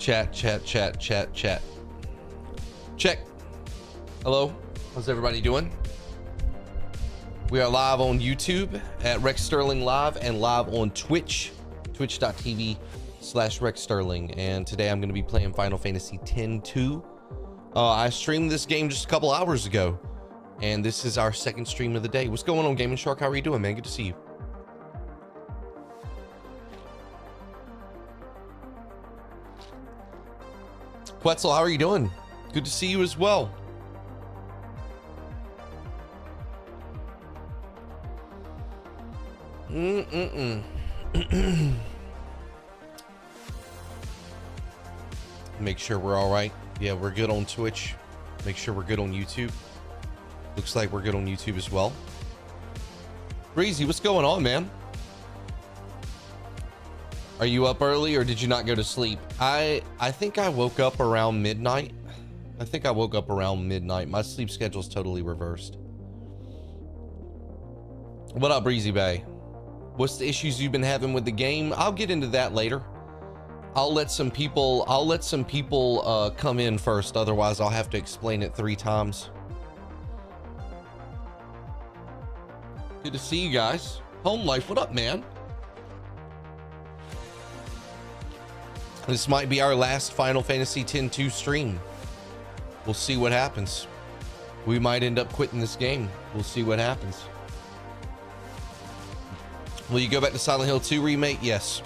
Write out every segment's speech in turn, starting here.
Chat. Check. Hello. How's everybody doing? We are live on YouTube at Rex Sterling Live and live on Twitch, twitch.tv/Rex Sterling. And today I'm going to be playing Final Fantasy X-2. I streamed this game just a couple hours ago, and this is our second stream of the day. What's going on, Gaming Shark? How are you doing, man? Good to see you. Quetzal, how are you doing? Good to see you as well. Make sure we're all right. Yeah, we're good on Twitch. Make sure we're good on YouTube. Looks like we're good on YouTube as well. Breezy, what's going on, man? Are you up early or did you not go to sleep? I think I woke up around midnight. My sleep schedule's totally reversed. What up, Breezy Bay? What's the issues you've been having with the game? I'll get into that later. I'll let some people come in first, otherwise I'll have to explain it 3 times. Good to see you guys. Home Life, what up, man? This might be our last Final Fantasy X-2 stream. We'll see what happens. We might end up quitting this game. We'll see what happens. Will you go back to Silent Hill 2 remake? Yes.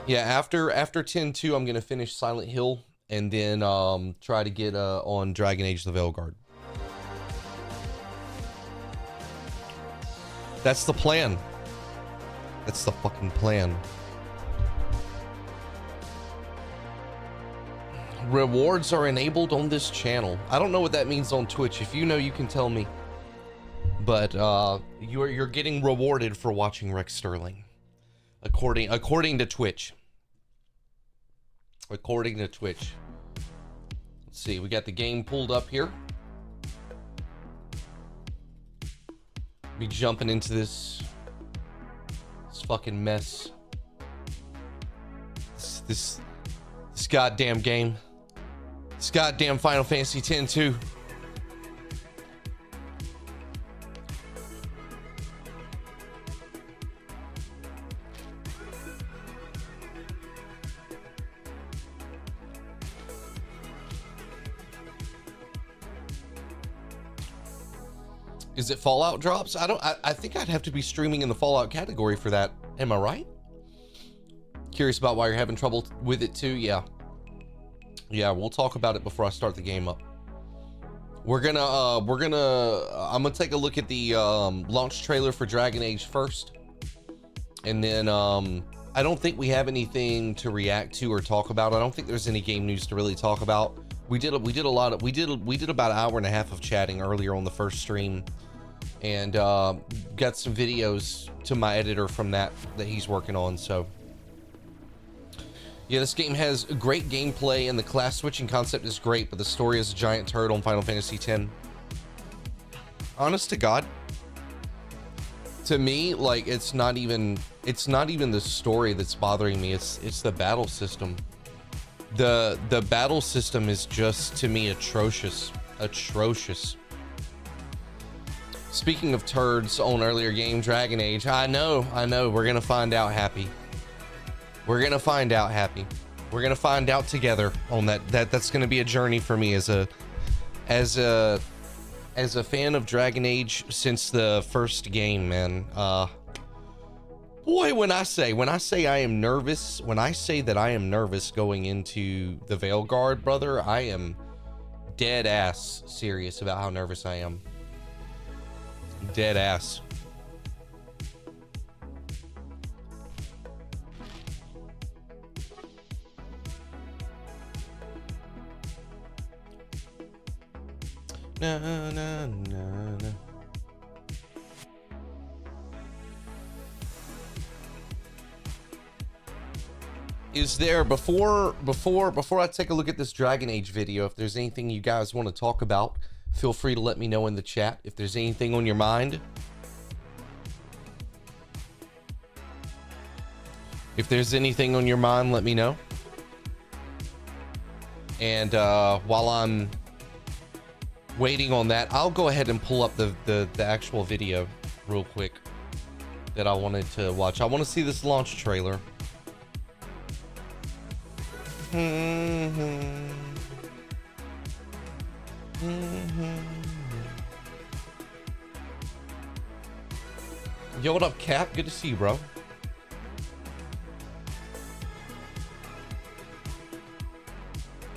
Yeah, after X-2, I'm gonna finish Silent Hill and then try to get on Dragon Age: The Veilguard. That's the plan. That's the fucking plan. Rewards are enabled on this channel. I don't know what that means on Twitch. If you know, you can tell me. But you're getting rewarded for watching Rex Sterling, according to Twitch. According to Twitch. Let's see. We got the game pulled up here. Be jumping into this fucking mess. This goddamn game. This goddamn Final Fantasy X-2. Is it Fallout drops? I think I'd have to be streaming in the Fallout category for that. Am I right? Curious about why you're having trouble with it too. Yeah, we'll talk about it before I start the game up. I'm gonna take a look at the launch trailer for Dragon Age first, and then I don't think we have anything to react to or talk about. I don't think there's any game news to really talk about. We did about an hour and a half of chatting earlier on the first stream, and got some videos to my editor from that he's working on. So yeah, this game has great gameplay and the class switching concept is great, but the story is a giant turd on Final Fantasy X. Honest to God, to me, like, it's not even the story that's bothering me. It's the battle system. The battle system is just, to me, atrocious. Speaking of turds on earlier game, Dragon Age, I know, we're gonna find out, Happy. We're gonna find out, Happy. We're gonna find out together on that. That's gonna be a journey for me as a fan of Dragon Age since the first game, man. Boy, when I say I am nervous, when I say that I am nervous going into the Veilguard, brother, I am dead ass serious about how nervous I am. Dead ass. No. Is there, before I take a look at this Dragon Age video, if there's anything you guys want to talk about, feel free to let me know in the chat. If there's anything on your mind, let me know. And while I'm waiting on that, I'll go ahead and pull up the actual video real quick that I wanted to watch. I want to see this launch trailer. Yo, what up, Cap? Good to see you, bro.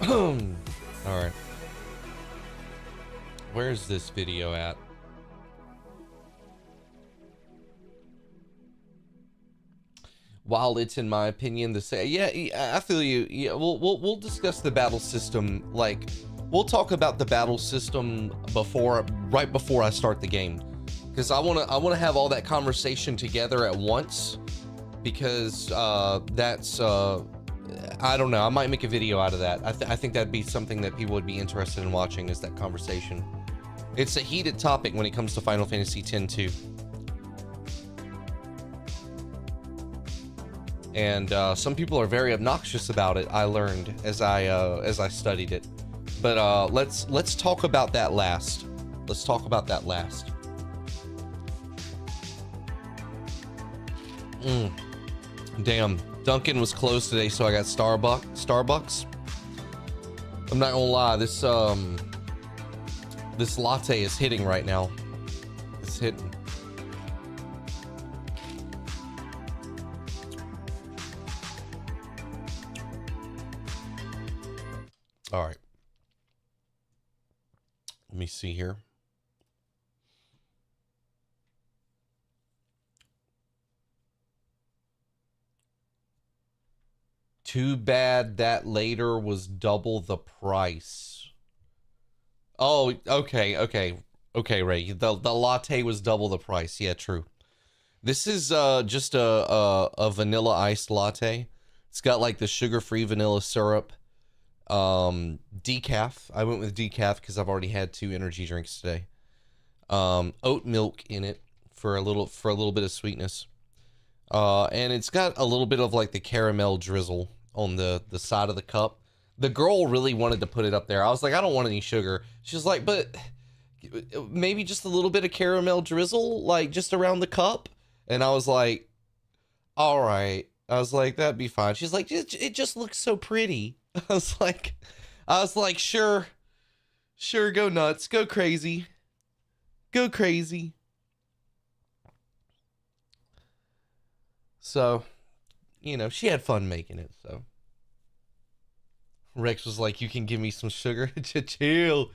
All right. Where's this video at? While it's in my opinion the same, yeah, I feel you. Yeah, we'll discuss the battle system. Like, we'll talk about the battle system right before I start the game, because I wanna have all that conversation together at once, because that's I don't know. I might make a video out of that. I think that'd be something that people would be interested in watching, is that conversation. It's a heated topic when it comes to Final Fantasy X-2. And some people are very obnoxious about it, I learned as I studied it. But let's talk about that last. Let's talk about that last. Damn, Dunkin' was closed today, so I got Starbucks. I'm not gonna lie, this latte is hitting right now. It's hitting. All right. Let me see here. Too bad that later was double the price. Oh, okay, Ray. The latte was double the price. Yeah, true. This is just a vanilla iced latte. It's got like the sugar-free vanilla syrup. Decaf. I went with decaf because I've already had 2 energy drinks today. Oat milk in it for a little bit of sweetness. And it's got a little bit of like the caramel drizzle on the side of the cup. The girl really wanted to put it up there. I was like, I don't want any sugar. She's like, but maybe just a little bit of caramel drizzle, like just around the cup. And I was like, all right. I was like, that'd be fine. She's like, it just looks so pretty. I was like, sure, go nuts, go crazy. So, you know, she had fun making it, so. Rex was like, you can give me some sugar? Chill,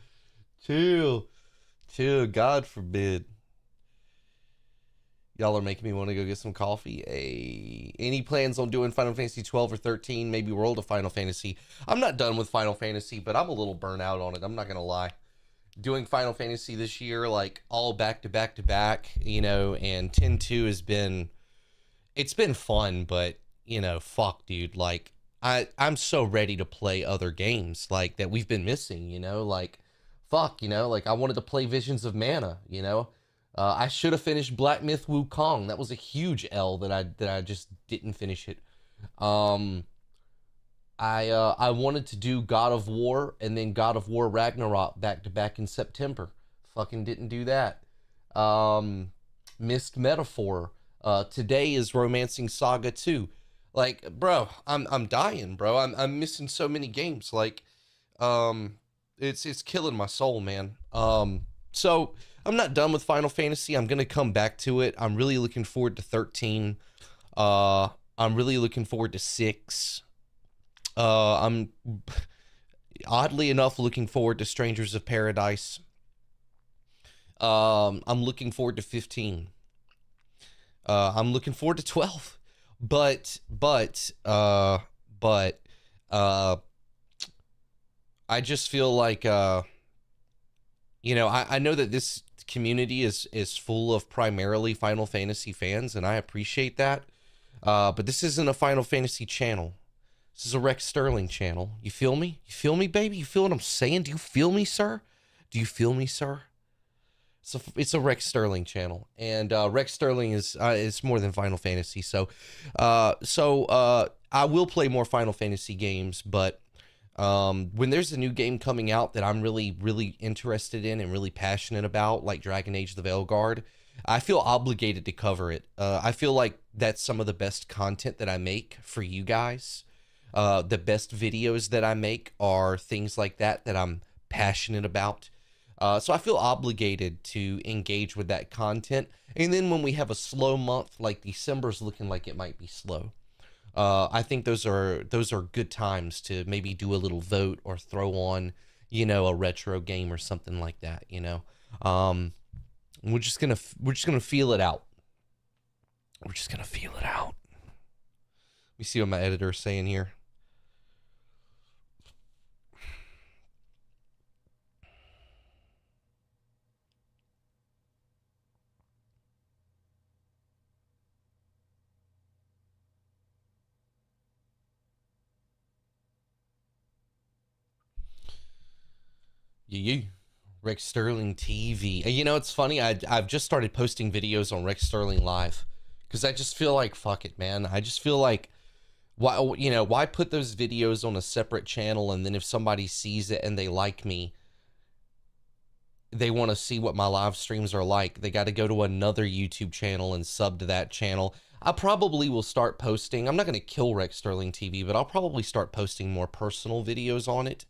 God forbid. Y'all are making me want to go get some coffee. Any plans on doing Final Fantasy 12 or 13? Maybe World of Final Fantasy. I'm not done with Final Fantasy, but I'm a little burnt out on it. I'm not going to lie. Doing Final Fantasy this year, like all back to back, you know, and 10-2 has been, it's been fun, but, you know, fuck, dude. Like, I'm so ready to play other games, like, that we've been missing, you know? Like, fuck, you know? Like, I wanted to play Visions of Mana, you know? I should have finished Black Myth Wukong. That was a huge L that I just didn't finish it. I wanted to do God of War and then God of War Ragnarok back to back in September. Fucking didn't do that. Missed Metaphor. Today is Romancing Saga 2. Like, bro, I'm dying, bro. I'm missing so many games. Like, it's killing my soul, man. So I'm not done with Final Fantasy. I'm gonna come back to it. I'm really looking forward to 13. I'm really looking forward to 6. I'm oddly enough looking forward to Strangers of Paradise. I'm looking forward to 15. I'm looking forward to 12. But I just feel like you know, I know that this community is full of primarily Final Fantasy fans, and I appreciate that. But this isn't a Final Fantasy channel. This is a Rex Sterling channel. You feel me? You feel me, baby? You feel what I'm saying? Do you feel me, sir? Do you feel me, sir? It's a Rex Sterling channel, and Rex Sterling is more than Final Fantasy. So I will play more Final Fantasy games, but When there's a new game coming out that I'm really, really interested in and really passionate about, like Dragon Age the Veilguard, I feel obligated to cover it. I feel like that's some of the best content that I make for you guys. The best videos that I make are things like that I'm passionate about. So I feel obligated to engage with that content. And then when we have a slow month, like December's looking like it might be slow. I think those are good times to maybe do a little vote or throw on, a retro game or something like that. We're just gonna feel it out. We're just gonna feel it out. Let me see what my editor is saying here. Rex Sterling TV. It's funny. I've just started posting videos on Rex Sterling Live because I just feel like, fuck it, man. I just feel like, why put those videos on a separate channel, and then if somebody sees it and they like me, they want to see what my live streams are like, they got to go to another YouTube channel and sub to that channel. I probably will start posting. I'm not going to kill Rex Sterling TV, but I'll probably start posting more personal videos on it.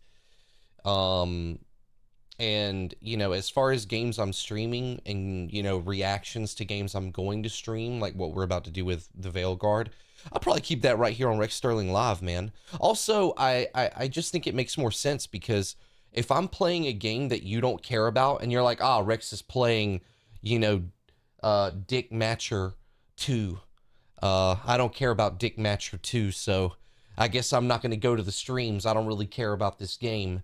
And, as far as games I'm streaming and, reactions to games I'm going to stream, like what we're about to do with the Veilguard, I'll probably keep that right here on Rex Sterling Live, man. Also, I just think it makes more sense because if I'm playing a game that you don't care about and you're like, Rex is playing, Dick Matcher 2. I don't care about Dick Matcher 2, so I guess I'm not going to go to the streams. I don't really care about this game.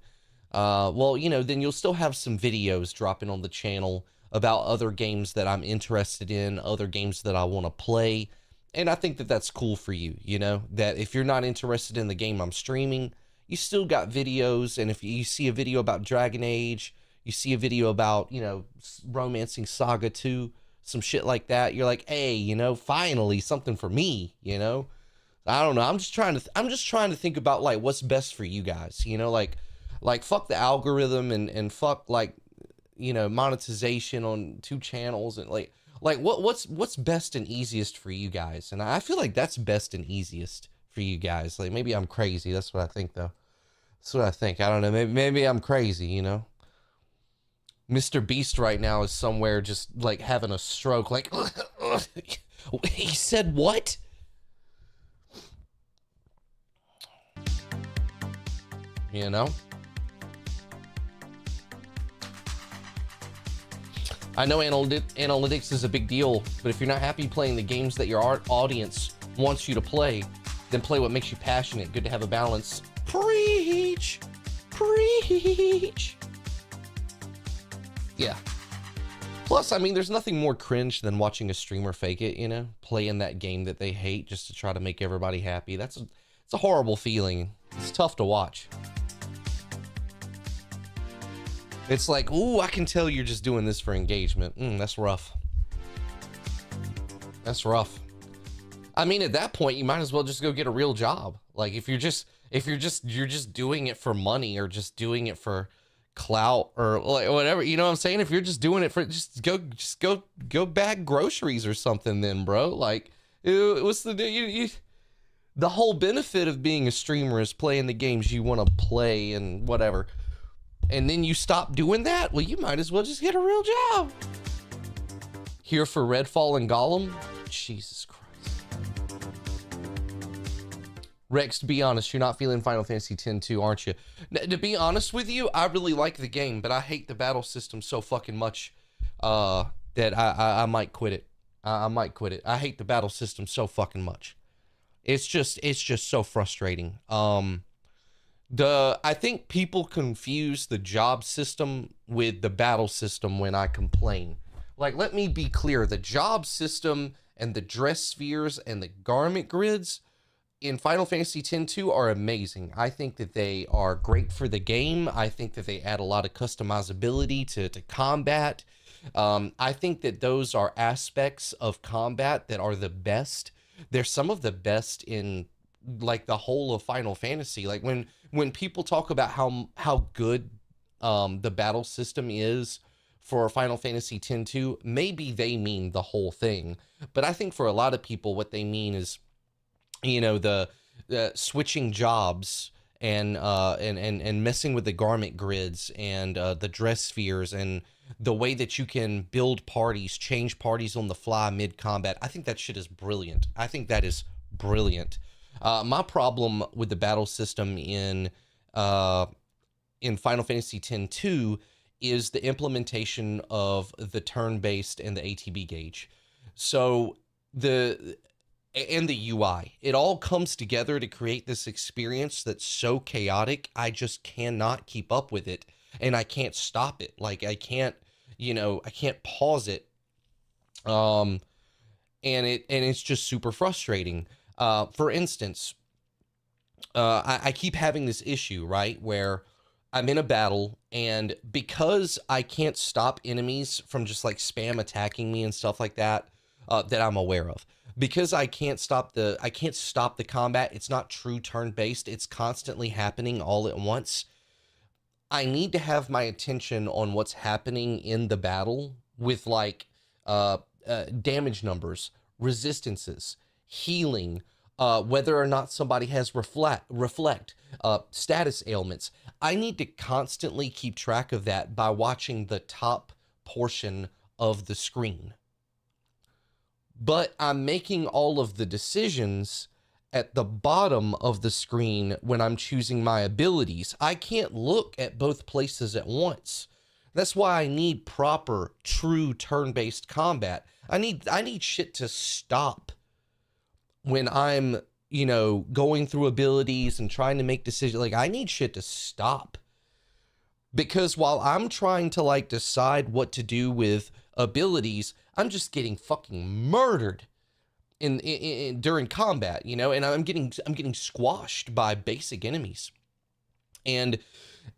Well, then you'll still have some videos dropping on the channel about other games that I'm interested in, other games that I want to play. And I think that that's cool for you, that if you're not interested in the game I'm streaming, you still got videos. And if you see a video about Dragon Age, you see a video about, Romancing Saga 2, some shit like that, you're like, hey, finally something for me, I don't know. I'm just trying to think about like what's best for you guys, like fuck the algorithm and fuck like, monetization on 2 channels and like what's best and easiest for you guys. And I feel like that's best and easiest for you guys. Like maybe I'm crazy. That's what I think though. That's what I think. I don't know. Maybe I'm crazy, Mr. Beast right now is somewhere just like having a stroke. Like, he said what? I know analytics is a big deal, but if you're not happy playing the games that your audience wants you to play, then play what makes you passionate. Good to have a balance. Preach! Preach! Yeah. Plus, there's nothing more cringe than watching a streamer fake it, playing that game that they hate just to try to make everybody happy. It's a horrible feeling. It's tough to watch. It's like, ooh, I can tell you're just doing this for engagement. That's rough. That's rough. At that point, you might as well just go get a real job. Like if you're just doing it for money or just doing it for clout or like whatever, you know what I'm saying? If you're just doing it for just go bag groceries or something, then bro, like what's the whole benefit of being a streamer is playing the games you want to play and whatever. And then you stop doing that? Well, you might as well just get a real job. Here for Redfall and Gollum? Jesus Christ. Rex, to be honest, you're not feeling Final Fantasy X-2, aren't you? To be honest with you, I really like the game, but I hate the battle system so fucking much that I might quit it. I might quit it. I hate the battle system so fucking much. It's just so frustrating. I think people confuse the job system with the battle system when I complain. Like, let me be clear. The job system and the dress spheres and the garment grids in Final Fantasy X-2 are amazing. I think that they are great for the game. I think that they add a lot of customizability to combat. I think that those are aspects of combat that are the best. They're some of the best in like the whole of Final Fantasy. Like when people talk about how good the battle system is for Final Fantasy X-2, maybe they mean the whole thing. But I think for a lot of people, what they mean is, you know, the switching jobs and messing with the garment grids and the dress spheres and the way that you can build parties, change parties on the fly mid combat. I think that shit is brilliant. I think that is brilliant. My problem with the battle system in Final Fantasy X-2 is the implementation of the turn-based and the ATB gauge. So the UI, it all comes together to create this experience that's so chaotic. I just cannot keep up with it, and I can't stop it. Like I can't, I can't pause it. And it's just super frustrating. For instance, I keep having this issue, right, where I'm in a battle, and because I can't stop enemies from just like spam attacking me and stuff like that, that I'm aware of, because I can't stop the combat. It's not true turn-based. It's constantly happening all at once. I need to have my attention on what's happening in the battle with like damage numbers, resistances, healing, whether or not somebody has reflect, status ailments. I need to constantly keep track of that by watching the top portion of the screen. But I'm making all of the decisions at the bottom of the screen when I'm choosing my abilities. I can't look at both places at once. That's why I need proper, true turn-based combat. I need shit to stop when I'm, going through abilities and trying to make decisions. Like, I need shit to stop. Because while I'm trying to, like, decide what to do with abilities, I'm just getting fucking murdered in during combat, and I'm getting squashed by basic enemies. And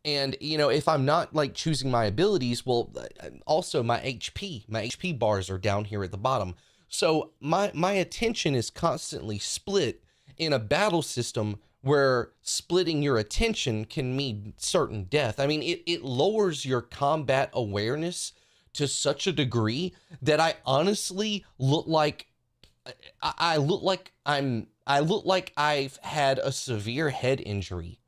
if I'm not like choosing my abilities, well, also my HP bars are down here at the bottom. So my attention is constantly split in a battle system where splitting your attention can mean certain death. I mean, it lowers your combat awareness to such a degree that I honestly look like I've had a severe head injury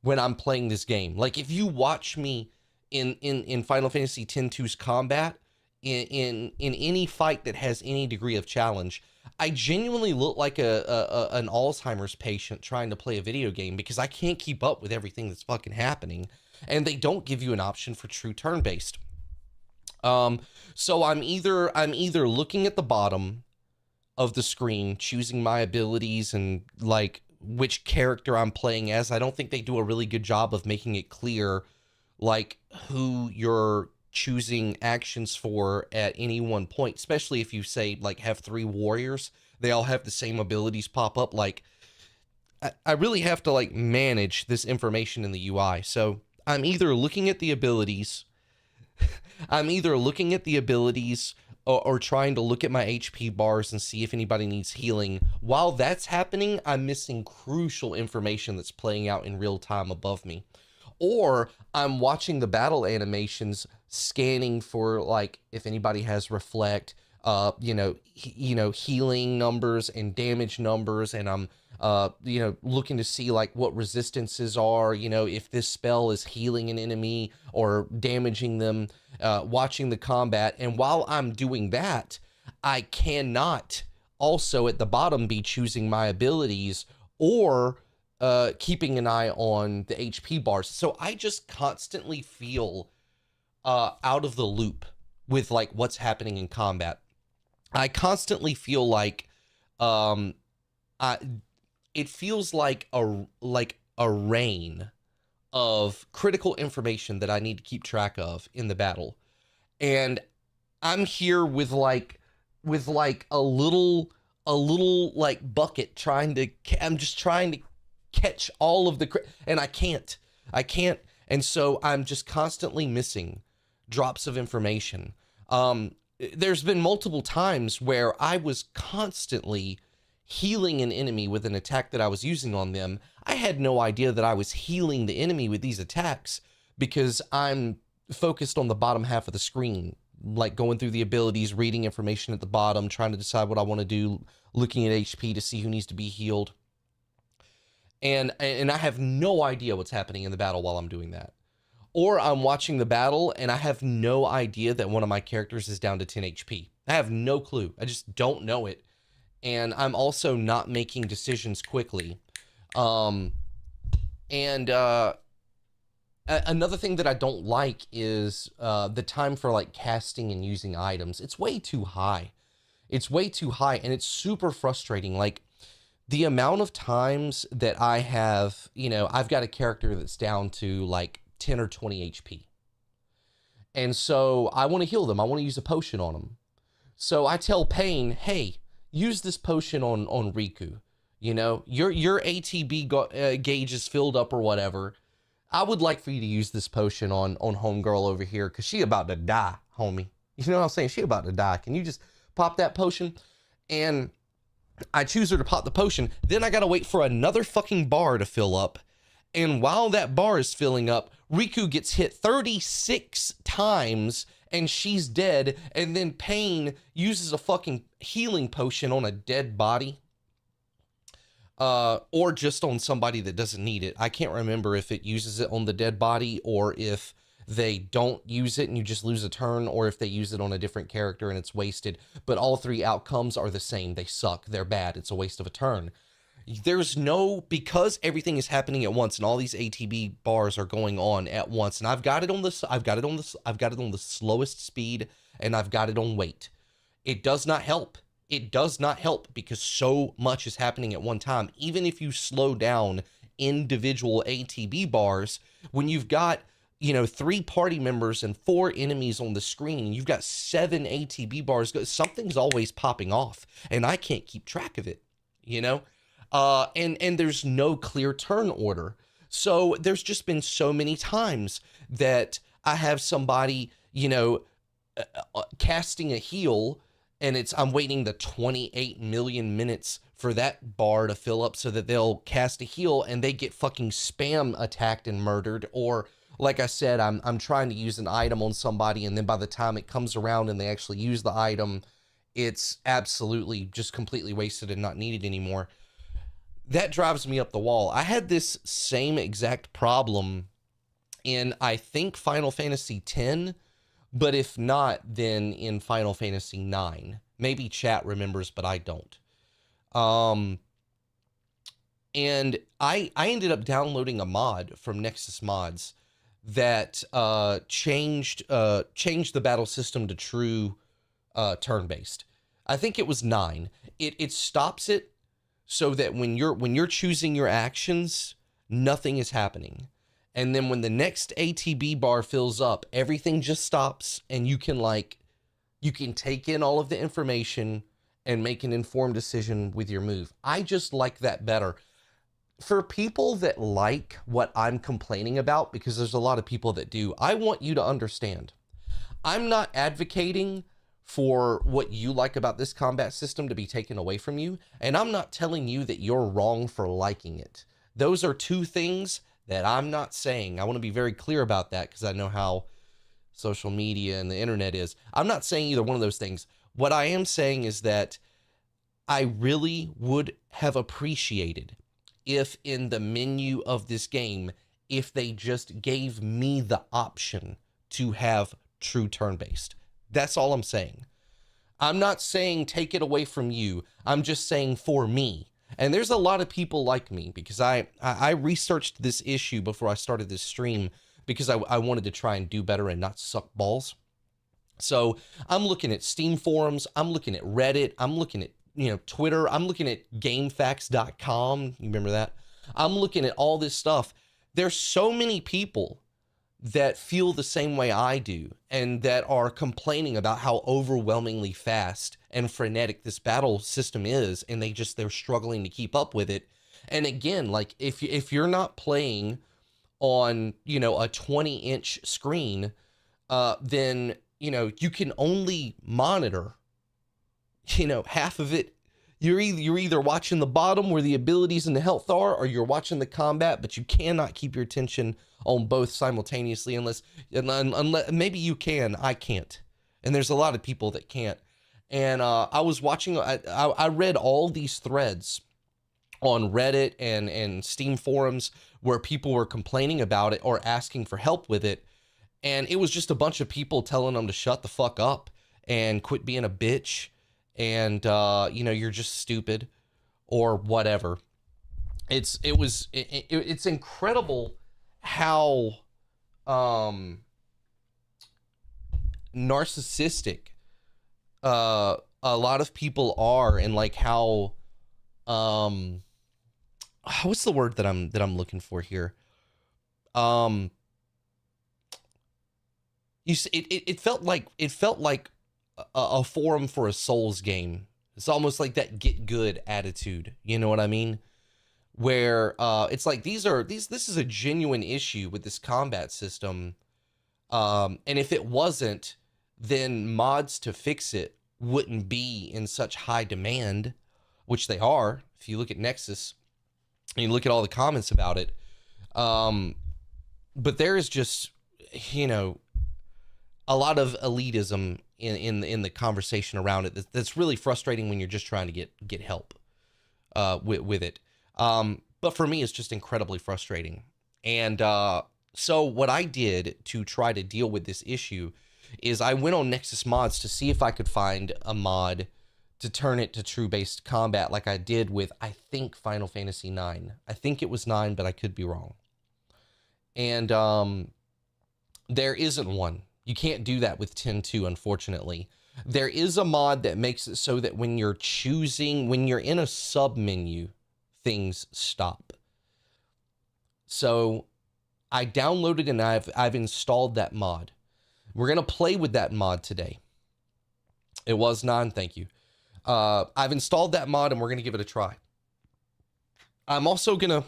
when I'm playing this game. Like, if you watch me in Final Fantasy X-2's combat, in any fight that has any degree of challenge, I genuinely look like an Alzheimer's patient trying to play a video game, because I can't keep up with everything that's fucking happening, and they don't give you an option for true turn-based. So I'm either looking at the bottom of the screen, choosing my abilities and like which character I'm playing as. I don't think they do a really good job of making it clear like who you're choosing actions for at any one point, especially if you say like have 3 warriors, they all have the same abilities pop up. Like I really have to like manage this information in the UI. So I'm either looking at the abilities or trying to look at my HP bars and see if anybody needs healing. While that's happening, I'm missing crucial information that's playing out in real time above me. Or I'm watching the battle animations, scanning for like if anybody has reflect, healing numbers and damage numbers, and I'm looking to see like what resistances are, if this spell is healing an enemy or damaging them, watching the combat. And while I'm doing that, I cannot also at the bottom be choosing my abilities or keeping an eye on the HP bars. So I just constantly feel out of the loop with like what's happening in combat. I constantly feel like it feels like a rain of critical information that I need to keep track of in the battle. And I'm here with like a little like bucket I'm just trying to catch all of the and I can't. And so I'm just constantly missing drops of information. There's been multiple times where I was constantly healing an enemy with an attack that I was using on them. I had no idea that I was healing the enemy with these attacks because I'm focused on the bottom half of the screen, like going through the abilities, reading information at the bottom, trying to decide what I want to do, looking at HP to see who needs to be healed. And I have no idea what's happening in the battle while I'm doing that. Or I'm watching the battle and I have no idea that one of my characters is down to 10 HP. I have no clue. I just don't know it. And I'm also not making decisions quickly. Another thing that I don't like is the time for like casting and using items. It's way too high. It's way too high, and it's super frustrating. Like, the amount of times that I have, you know, I've got a character that's down to like 10 or 20 HP. And so I want to heal them. I want to use a potion on them. So I tell Pain, hey, use this potion on Riku. You know, your ATB gauge is filled up or whatever. I would like for you to use this potion on homegirl over here, because she about to die, homie. You know what I'm saying? She about to die. Can you just pop that potion? And I choose her to pop the potion. Then I got to wait for another fucking bar to fill up. And while that bar is filling up, Riku gets hit 36 times and she's dead. And then Pain uses a fucking healing potion on a dead body. Or just on somebody that doesn't need it. I can't remember if it uses it on the dead body or if they don't use it and you just lose a turn, or if they use it on a different character and it's wasted. But all three outcomes are the same. They suck. They're bad. It's a waste of a turn. There's no, because everything is happening at once and all these ATB bars are going on at once. And I've got it on the slowest speed, and I've got it on wait. It does not help. It does not help because so much is happening at one time. Even if you slow down individual ATB bars, when you've got, you know, 3 party members and 4 enemies on the screen, you've got 7 ATB bars, something's always popping off and I can't keep track of it, you know? And there's no clear turn order. So there's just been so many times that I have somebody, you know, casting a heal, and I'm waiting the 28 million minutes for that bar to fill up so that they'll cast a heal and they get fucking spam attacked and murdered. Or like I said, I'm trying to use an item on somebody, and then by the time it comes around and they actually use the item, it's absolutely just completely wasted and not needed anymore. That drives me up the wall. I had this same exact problem in, I think, Final Fantasy X, but if not, then in Final Fantasy IX. Maybe chat remembers, but I don't. And I ended up downloading a mod from Nexus Mods that changed the battle system to true turn-based. I think it was 9. It stops it so that when you're choosing your actions, nothing is happening. And then when the next ATB bar fills up, everything just stops, and you can take in all of the information and make an informed decision with your move. I just like that better. For people that like what I'm complaining about, because there's a lot of people that do, I want you to understand. I'm not advocating for what you like about this combat system to be taken away from you, and I'm not telling you that you're wrong for liking it. Those are two things that I'm not saying. I want to be very clear about that, because I know how social media and the internet is. I'm not saying either one of those things. What I am saying is that I really would have appreciated if in the menu of this game, if they just gave me the option to have true turn-based. That's all I'm saying. I'm not saying take it away from you. I'm just saying for me. And there's a lot of people like me, because I researched this issue before I started this stream, because I wanted to try and do better and not suck balls. So I'm looking at Steam forums, I'm looking at Reddit, I'm looking at, you know, Twitter, I'm looking at GameFAQs.com. You remember that? I'm looking at all this stuff. There's so many people that feel the same way I do, and that are complaining about how overwhelmingly fast and frenetic this battle system is, and they're struggling to keep up with it. And again, like, if you're not playing on, you know, a 20-inch screen, then, you know, you can only monitor, you know, half of it. You're either watching the bottom where the abilities and the health are, or you're watching the combat, but you cannot keep your attention on both simultaneously unless maybe you can, I can't. And there's a lot of people that can't. And I was watching, I read all these threads on Reddit and Steam forums where people were complaining about it or asking for help with it. And it was just a bunch of people telling them to shut the fuck up and quit being a bitch. And, you know, you're just stupid or whatever. It's incredible how, narcissistic, a lot of people are, and like how, what's the word that I'm looking for here? It felt like a forum for a Souls game. It's almost like that get good attitude. You know what I mean? Where it's like this is a genuine issue with this combat system. And if it wasn't, then mods to fix it wouldn't be in such high demand, which they are. If you look at Nexus and you look at all the comments about it. But there is just, you know, a lot of elitism in the conversation around it that's really frustrating when you're just trying to get help with it. But for me, it's just incredibly frustrating. And so what I did to try to deal with this issue is I went on Nexus Mods to see if I could find a mod to turn it to true-based combat like I did with, I think, Final Fantasy IX. I think it was 9, but I could be wrong. And there isn't one. You can't do that with 10.2, unfortunately. There is a mod that makes it so that when you're in a sub-menu, things stop. So I downloaded and I've installed that mod. We're going to play with that mod today. It was 9, thank you. I've installed that mod and we're going to give it a try. I'm also going to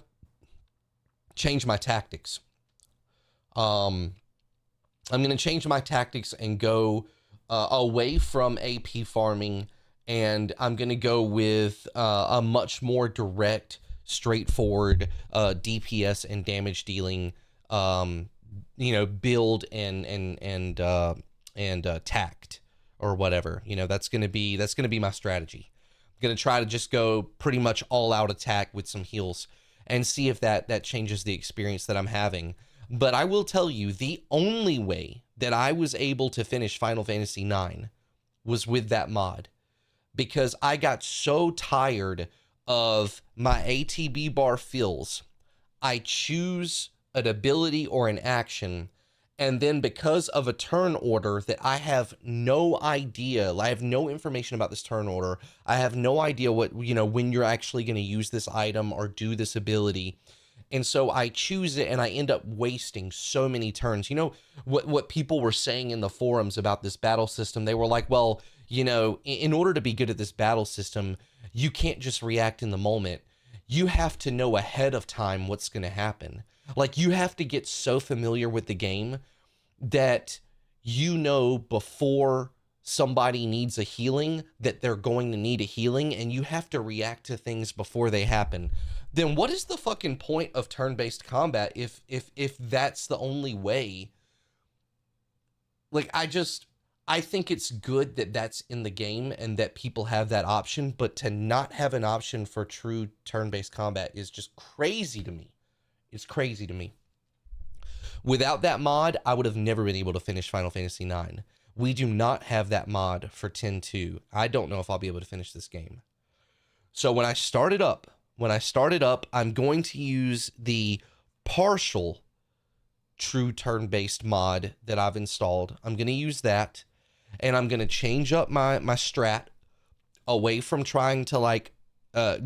change my tactics. I'm going to change my tactics and go away from AP farming, and I'm going to go with a much more direct, straightforward DPS and damage dealing, you know, build and tact or whatever. You know, that's going to be my strategy. I'm going to try to just go pretty much all out attack with some heals and see if that changes the experience that I'm having. But I will tell you, the only way that I was able to finish Final Fantasy IX was with that mod, because I got so tired of my ATB bar fills. I choose an ability or an action, and then because of a turn order that I have no idea, I have no information about this turn order, I have no idea what, you know, when you're actually going to use this item or do this ability. And so I choose it and I end up wasting so many turns. You know, what people were saying in the forums about this battle system, they were like, well, you know, in order to be good at this battle system, you can't just react in the moment. You have to know ahead of time what's going to happen. Like, you have to get so familiar with the game that you know before somebody needs a healing that they're going to need a healing, and you have to react to things before they happen. Then what is the fucking point of turn-based combat if that's the only way? Like, I think it's good that that's in the game and that people have that option, but to not have an option for true turn-based combat is just crazy to me. It's crazy to me. Without that mod, I would have never been able to finish Final Fantasy IX. We do not have that mod for 10.2. I don't know if I'll be able to finish this game. So when I start it up, I'm going to use the partial true turn-based mod that I've installed. I'm going to use that, and I'm going to change up my strat away from trying to like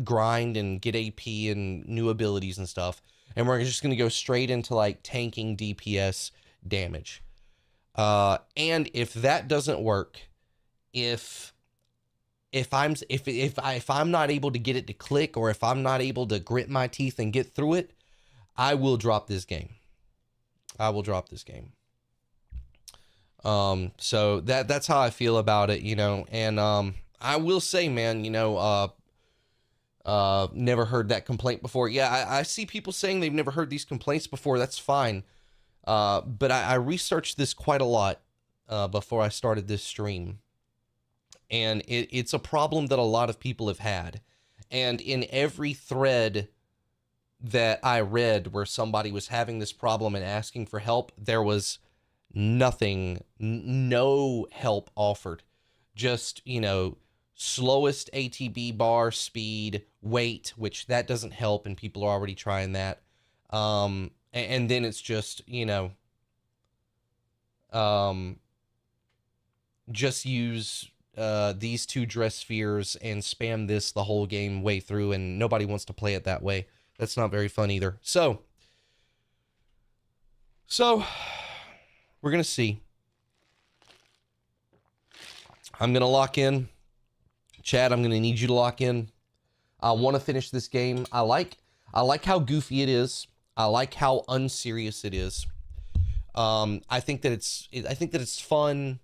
grind and get AP and new abilities and stuff. And we're just going to go straight into like tanking DPS damage. And if that doesn't work, if I'm not able to get it to click, or if I'm not able to grit my teeth and get through it, I will drop this game. I will drop this game. So that's how I feel about it, you know. And I will say, man, you know, Never heard that complaint before. Yeah, I see people saying they've never heard these complaints before. That's fine. But I researched this quite a lot before I started this stream. And it's a problem that a lot of people have had. And in every thread that I read where somebody was having this problem and asking for help, there was nothing, no help offered. Just, you know, slowest ATB bar speed, weight, which that doesn't help, and people are already trying that. And then it's just, you know, just use these two dress spheres and spam this the whole game way through, and nobody wants to play it that way. That's not very fun either. So we're gonna see. I'm gonna lock in. Chad, I'm gonna need you to lock in. I want to finish this game. I like how goofy it is. I like how unserious it is. I think that it's fun,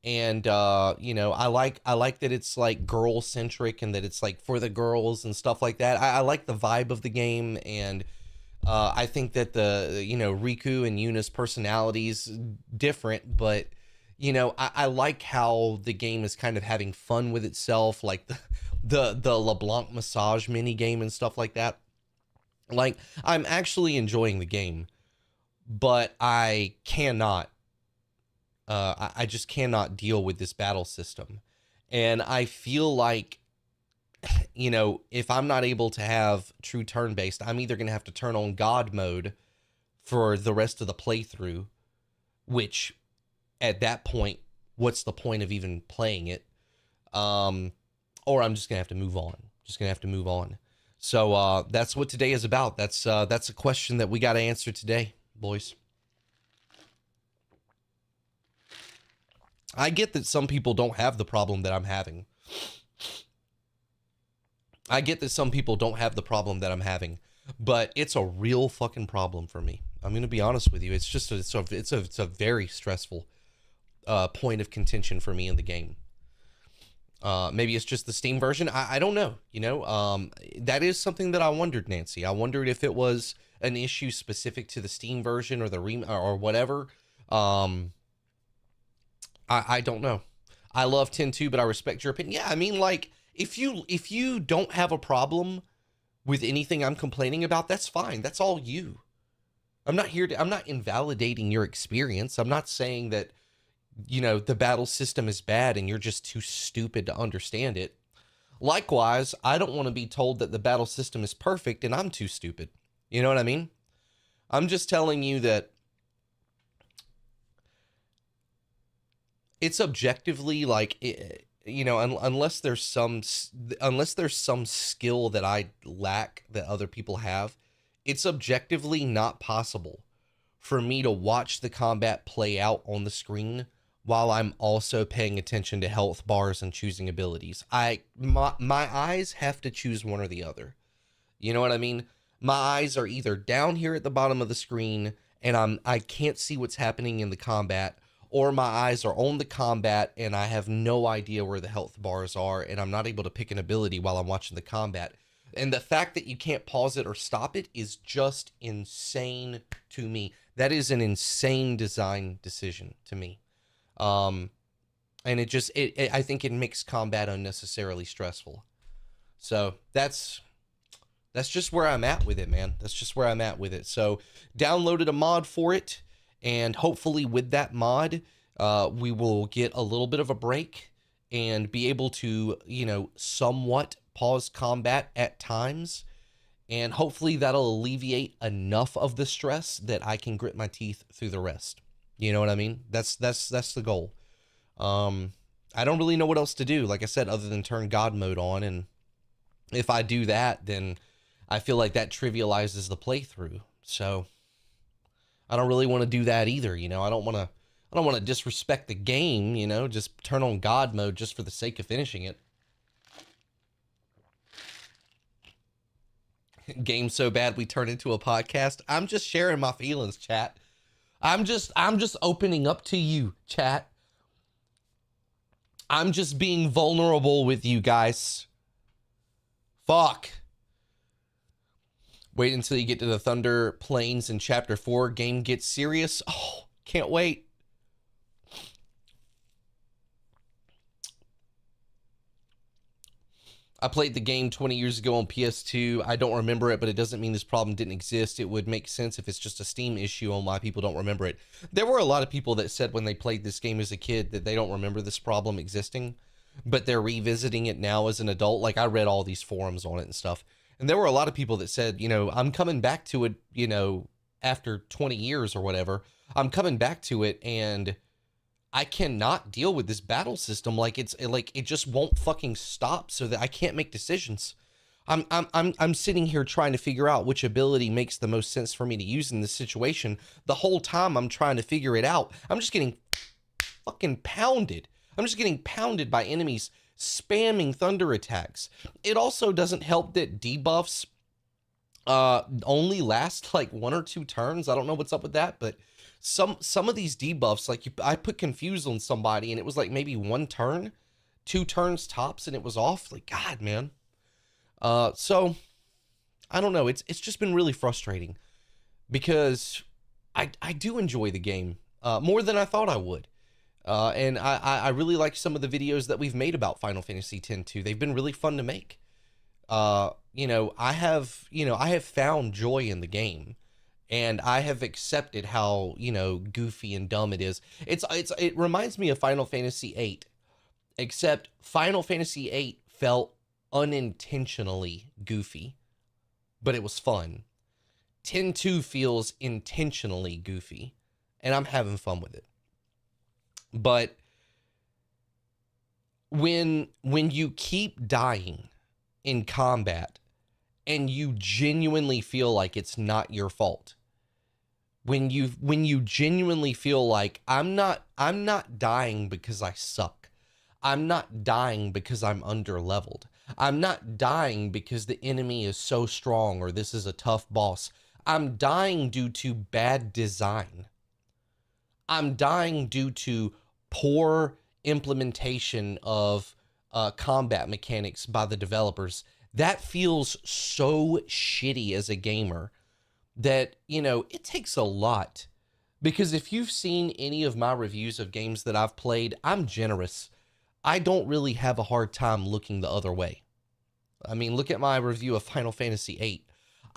and you know, I like that it's like girl centric and that it's like for the girls and stuff like that. I like the vibe of the game, and I think that the, you know, Riku and Yuna's personalities different, but you know, I like how the game is kind of having fun with itself, like the LeBlanc massage mini game and stuff like that. Like, I'm actually enjoying the game, but I cannot, I just cannot deal with this battle system. And I feel like, you know, if I'm not able to have true turn-based, I'm either going to have to turn on God mode for the rest of the playthrough, which at that point, what's the point of even playing it? Or I'm just going to have to move on. So that's what today is about. That's a question that we got to answer today, boys. I get that some people don't have the problem that I'm having. But it's a real fucking problem for me. I'm going to be honest with you. It's just it's a very stressful point of contention for me in the game. Maybe it's just the Steam version. I don't know. You know, that is something that I wondered, Nancy. I wondered if it was an issue specific to the Steam version or the or whatever. I don't know. I love 10-2, but I respect your opinion. Yeah, I mean, like, if you don't have a problem with anything I'm complaining about, that's fine. That's all you. I'm not invalidating your experience. I'm not saying that, you know, the battle system is bad and you're just too stupid to understand it. Likewise, I don't want to be told that the battle system is perfect and I'm too stupid. You know what I mean? I'm just telling you that it's objectively, like, you know, unless there's some skill that I lack that other people have, it's objectively not possible for me to watch the combat play out on the screen while I'm also paying attention to health bars and choosing abilities. My eyes have to choose one or the other. You know what I mean? My eyes are either down here at the bottom of the screen and I can't see what's happening in the combat, or my eyes are on the combat and I have no idea where the health bars are and I'm not able to pick an ability while I'm watching the combat. And the fact that you can't pause it or stop it is just insane to me. That is an insane design decision to me. And I think it makes combat unnecessarily stressful. So that's just where I'm at with it, man. That's just where I'm at with it. So downloaded a mod for it, and hopefully with that mod, we will get a little bit of a break and be able to, you know, somewhat pause combat at times. And hopefully that'll alleviate enough of the stress that I can grit my teeth through the rest. You know what I mean? That's the goal. I don't really know what else to do, like I said, other than turn God mode on. And if I do that, then I feel like that trivializes the playthrough. So I don't really want to do that either. You know, I don't want to disrespect the game, you know, just turn on God mode just for the sake of finishing it. Game so bad we turn into a podcast. I'm just sharing my feelings, chat. I'm just opening up to you, chat. I'm just being vulnerable with you guys. Fuck. Wait until you get to the Thunder Plains in Chapter 4. Game gets serious. Oh, can't wait. I played the game 20 years ago on PS2. I don't remember it, but it doesn't mean this problem didn't exist. It would make sense if it's just a Steam issue on why people don't remember it. There were a lot of people that said when they played this game as a kid that they don't remember this problem existing, but they're revisiting it now as an adult. Like, I read all these forums on it and stuff. And there were a lot of people that said, you know, I'm coming back to it, you know, after 20 years or whatever. I'm coming back to it and I cannot deal with this battle system. Like, it just won't fucking stop, so that I can't make decisions. I'm sitting here trying to figure out which ability makes the most sense for me to use in this situation. The whole time I'm trying to figure it out, I'm just getting fucking pounded. I'm just getting pounded by enemies spamming thunder attacks. It also doesn't help that debuffs only last like 1 or 2 turns. I don't know what's up with that, but some of these debuffs, like I put confused on somebody and it was like maybe 1 turn, 2 turns tops, and it was off. Like, God, man. So I don't know. It's just been really frustrating because I do enjoy the game more than I thought I would. And I really like some of the videos that we've made about Final Fantasy X too. They've been really fun to make. You know, I have found joy in the game. And I have accepted how, you know, goofy and dumb it is. It reminds me of Final Fantasy VIII, except Final Fantasy VIII felt unintentionally goofy, but it was fun. X-2 feels intentionally goofy, and I'm having fun with it. But when you keep dying in combat and you genuinely feel like it's not your fault, when you genuinely feel like I'm not dying because I suck. I'm not dying because I'm underleveled. I'm not dying because the enemy is so strong or this is a tough boss. I'm dying due to bad design. I'm dying due to poor implementation of combat mechanics by the developers. That feels so shitty as a gamer that, you know, it takes a lot. Because if you've seen any of my reviews of games that I've played, I'm generous. I don't really have a hard time looking the other way. I mean, look at my review of Final Fantasy VIII.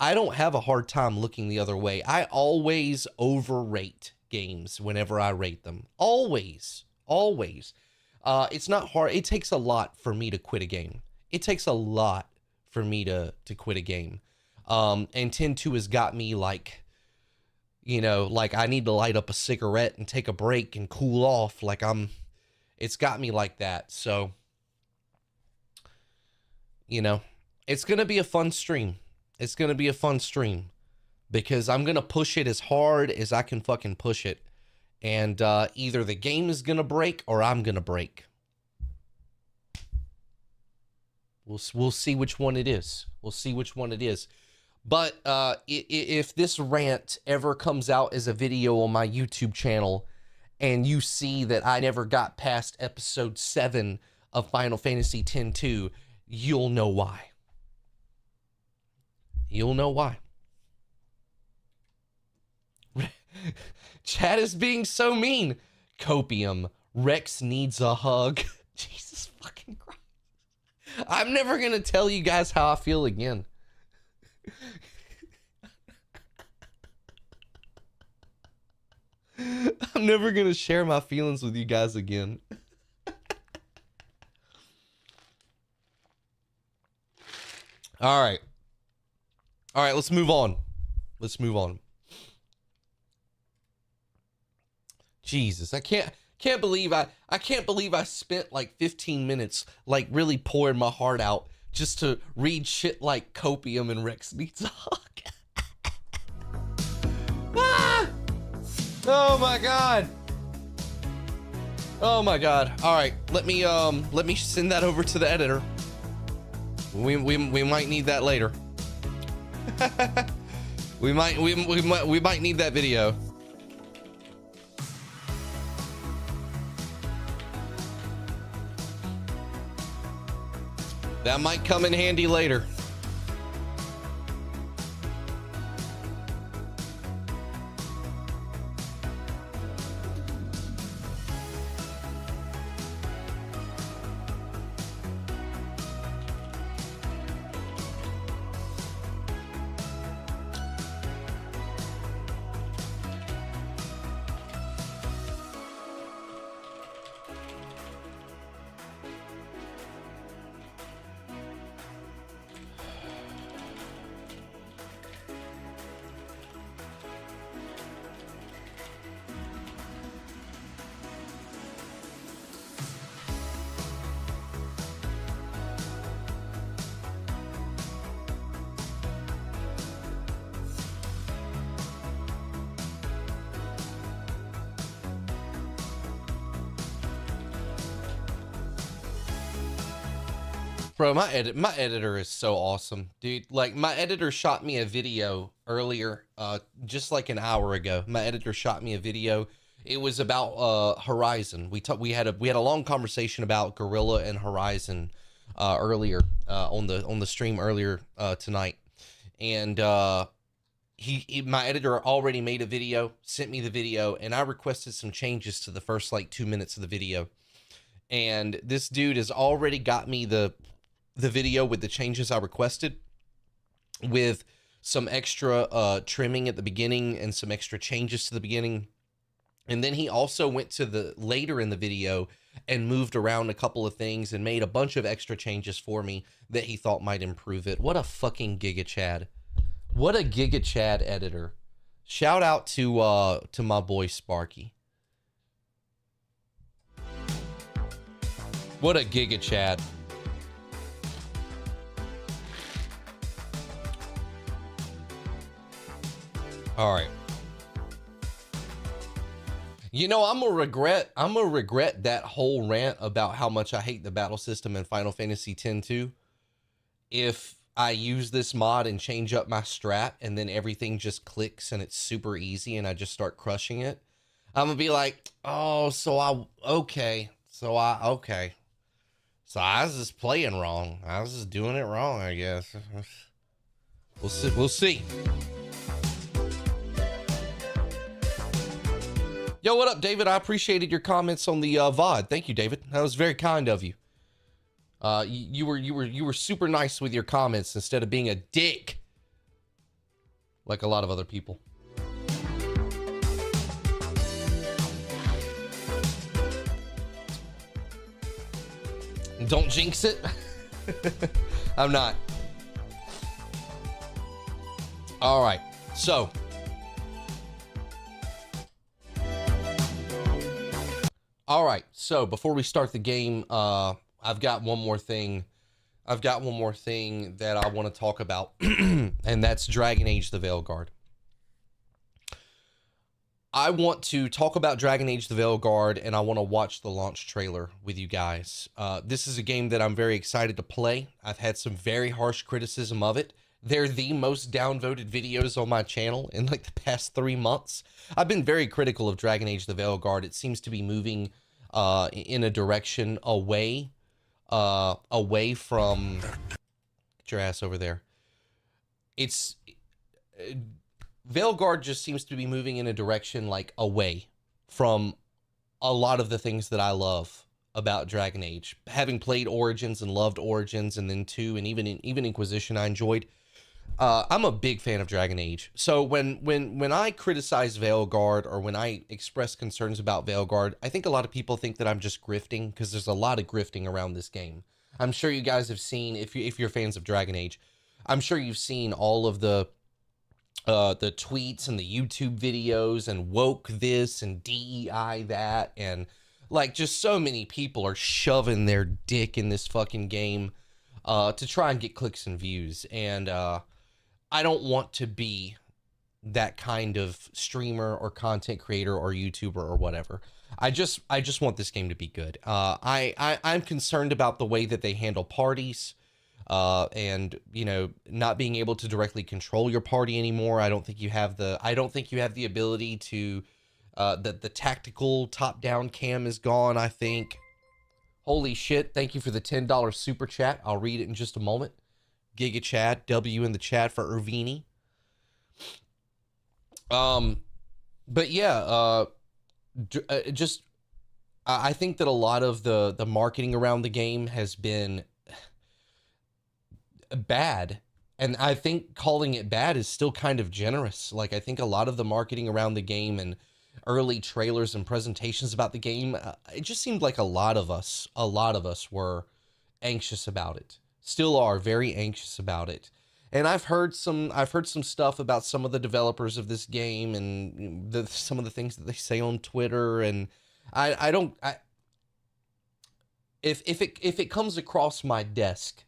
I don't have a hard time looking the other way. I always overrate games whenever I rate them. Always. It's not hard. It takes a lot for me to quit a game. It takes a lot for me to quit a game. And X-2 has got me like, you know, like I need to light up a cigarette and take a break and cool off. Like it's got me like that. So, you know, it's going to be a fun stream. It's going to be a fun stream because I'm going to push it as hard as I can fucking push it. And either the game is going to break or I'm going to break. We'll see which one it is. We'll see which one it is. But if this rant ever comes out as a video on my YouTube channel and you see that I never got past episode 7 of Final Fantasy X-2, you'll know why. You'll know why. Chat is being so mean. Copium. Rex needs a hug. Jesus fucking Christ. I'm never going to tell you guys how I feel again. I'm never going to share my feelings with you guys again. All right. All right, let's move on. Let's move on. Jesus, I can't believe I spent like 15 minutes like really pouring my heart out just to read shit like Copium and Rex needs a hug. Ah! Oh my god. Oh my god. All right, let me send that over to the editor. We might need that later. we might need that video. That might come in handy later. Bro, my editor is so awesome, dude. Like, my editor shot me a video earlier, just like an hour ago. My editor shot me a video. It was about Horizon. We had a long conversation about Gorilla and Horizon earlier on the stream earlier tonight. And my editor already made a video, sent me the video, and I requested some changes to the first like 2 minutes of the video. And this dude has already got me the video with the changes I requested, with some extra trimming at the beginning and some extra changes to the beginning. And then he also went to the later in the video and moved around a couple of things and made a bunch of extra changes for me that he thought might improve it. What a fucking Giga Chad. What a Giga Chad editor. Shout out to my boy Sparky. What a Giga Chad. All right. You know, I'm gonna regret that whole rant about how much I hate the battle system in Final Fantasy X-2 if I use this mod and change up my strat and then everything just clicks and it's super easy and I just start crushing it. I'm gonna be like, oh, so I was just playing wrong. I was just doing it wrong, I guess. We'll see. Yo, what up, David? I appreciated your comments on the VOD. Thank you, David. That was very kind of you. You were super nice with your comments instead of being a dick like a lot of other people. Don't jinx it. I'm not. All right. So, before we start the game, I've got one more thing. That I want to talk about, and that's Dragon Age the Veilguard. I want to talk about Dragon Age the Veilguard, and I want to watch the launch trailer with you guys. This is a game that I'm very excited to play. I've had some very harsh criticism of it. They're the most downvoted videos on my channel in like the past 3 months. I've been very critical of Dragon Age the Veilguard. It seems to be moving in a direction away from... Get your ass over there. Veilguard just seems to be moving in a direction like away from a lot of the things that I love about Dragon Age. Having played Origins and loved Origins, and then 2, and even Inquisition I enjoyed. I'm a big fan of Dragon Age. So when I criticize Veilguard, or when I express concerns about Veilguard, I think a lot of people think that I'm just grifting, because there's a lot of grifting around this game. I'm sure you guys have seen, if you're fans of Dragon Age, I'm sure you've seen all of the tweets and the YouTube videos and woke this and DEI that, and like just so many people are shoving their dick in this fucking game to try and get clicks and views. And I don't want to be that kind of streamer or content creator or YouTuber or whatever. I just want this game to be good. I'm concerned about the way that they handle parties. And you know, not being able to directly control your party anymore. I don't think you have the ability to the tactical top-down cam is gone, I think. Holy shit, thank you for the $10 super chat. I'll read it in just a moment. Giga Chad, W in the chat for Irvini. But yeah, I think that a lot of the marketing around the game has been bad, and I think calling it bad is still kind of generous. Like, I think a lot of the marketing around the game and early trailers and presentations about the game, it just seemed like a lot of us were anxious about it, still are very anxious about it. And I've heard some stuff about some of the developers of this game and some of the things that they say on Twitter, and if it comes across my desk,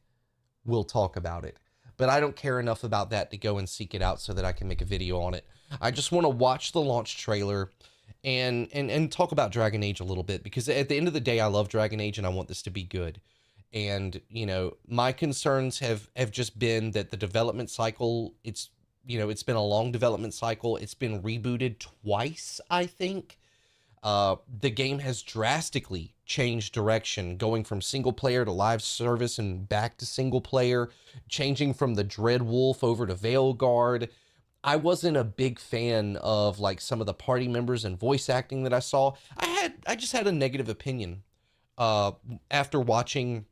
we'll talk about it. But I don't care enough about that to go and seek it out so that I can make a video on it. I just want to watch the launch trailer and talk about Dragon Age a little bit, because at the end of the day, I love Dragon Age and I want this to be good. And, you know, my concerns have just been that the development cycle, it's, you know, it's been a long development cycle. It's been rebooted twice, I think. The game has drastically changed direction, going from single player to live service and back to single player, changing from the Dread Wolf over to Veilguard. I wasn't a big fan of like some of the party members and voice acting that I saw. I just had a negative opinion after watching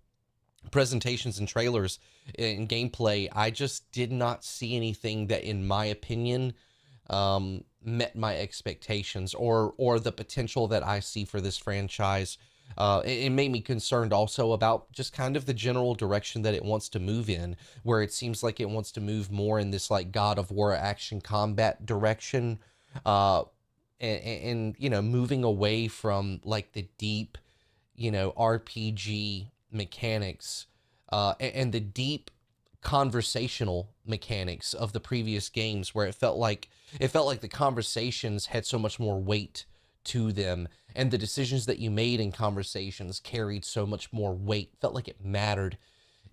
presentations and trailers and gameplay. I just did not see anything that, in my opinion, met my expectations or the potential that I see for this franchise. It made me concerned also about just kind of the general direction that it wants to move in, where it seems like it wants to move more in this like God of War action combat direction, and you know, moving away from like the deep, you know, RPG mechanics, and the deep conversational mechanics of the previous games, where it felt like the conversations had so much more weight to them, and the decisions that you made in conversations carried so much more weight, felt like it mattered.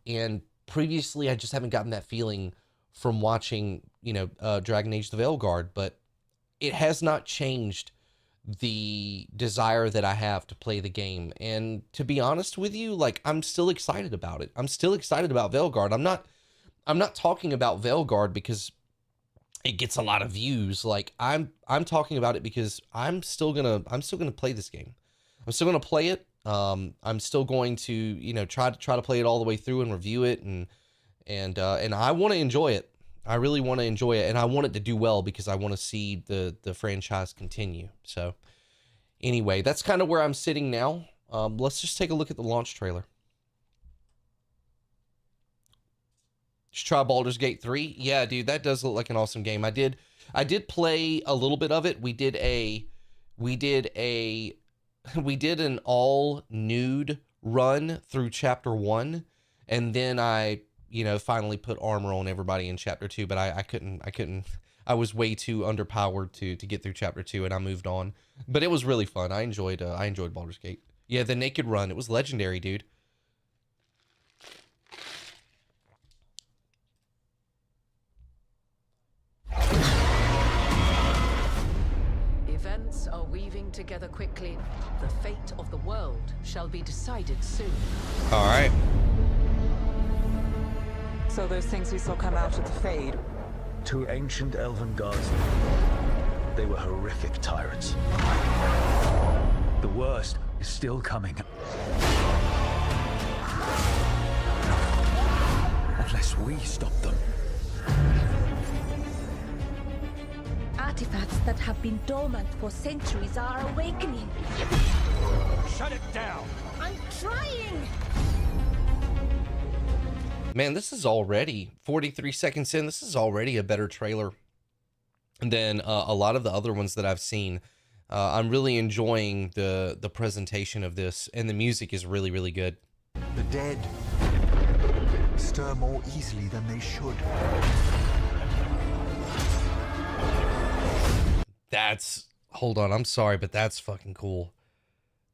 And previously I just haven't gotten that feeling from watching, you know, Dragon Age the Veilguard, but it has not changed the desire that I have to play the game. And to be honest with you, like, I'm still excited about it. I'm still excited about Veilguard. I'm not talking about Veilguard because it gets a lot of views. Like, I'm talking about it because I'm still gonna play this game. I'm still gonna play it. I'm still going to, you know, try to play it all the way through and review it, and I want to enjoy it. I really want to enjoy it, and I want it to do well because I want to see the franchise continue. So anyway, that's kind of where I'm sitting now. Let's just take a look at the launch trailer. Just try Baldur's Gate 3. Yeah, dude, that does look like an awesome game. I did play a little bit of it. We did an all nude run through chapter 1, and then I, you know, finally put armor on everybody in chapter 2, but I couldn't. I was way too underpowered to get through chapter 2, and I moved on. But it was really fun. I enjoyed Baldur's Gate. Yeah, the naked run, it was legendary, dude. Events are weaving together quickly. The fate of the world shall be decided soon. All right. So those things we saw come out of the Fade. Two ancient elven gods. They were horrific tyrants. The worst is still coming. Unless we stop them. Artifacts that have been dormant for centuries are awakening. Shut it down! I'm trying! Man, this is already 43 seconds in. This is already a better trailer than a lot of the other ones that I've seen. I'm really enjoying the presentation of this, and the music is really, really good. The dead stir more easily than they should. Hold on, I'm sorry, but that's fucking cool.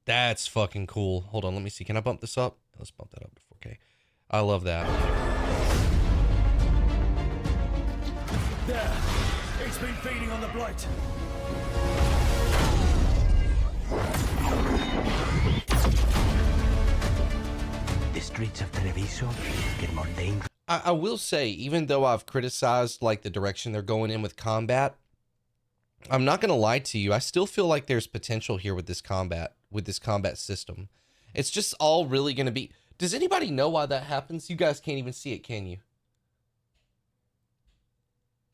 That's fucking cool. Hold on, let me see. Can I bump this up? Let's bump that up to 4K. I love that. There! It's been feeding on the blight! The streets of Treviso get more dangerous. I will say, even though I've criticized like the direction they're going in with combat, I'm not going to lie to you. I still feel like there's potential here with this combat system. It's just all really going to be... Does anybody know why that happens? You guys can't even see it, can you?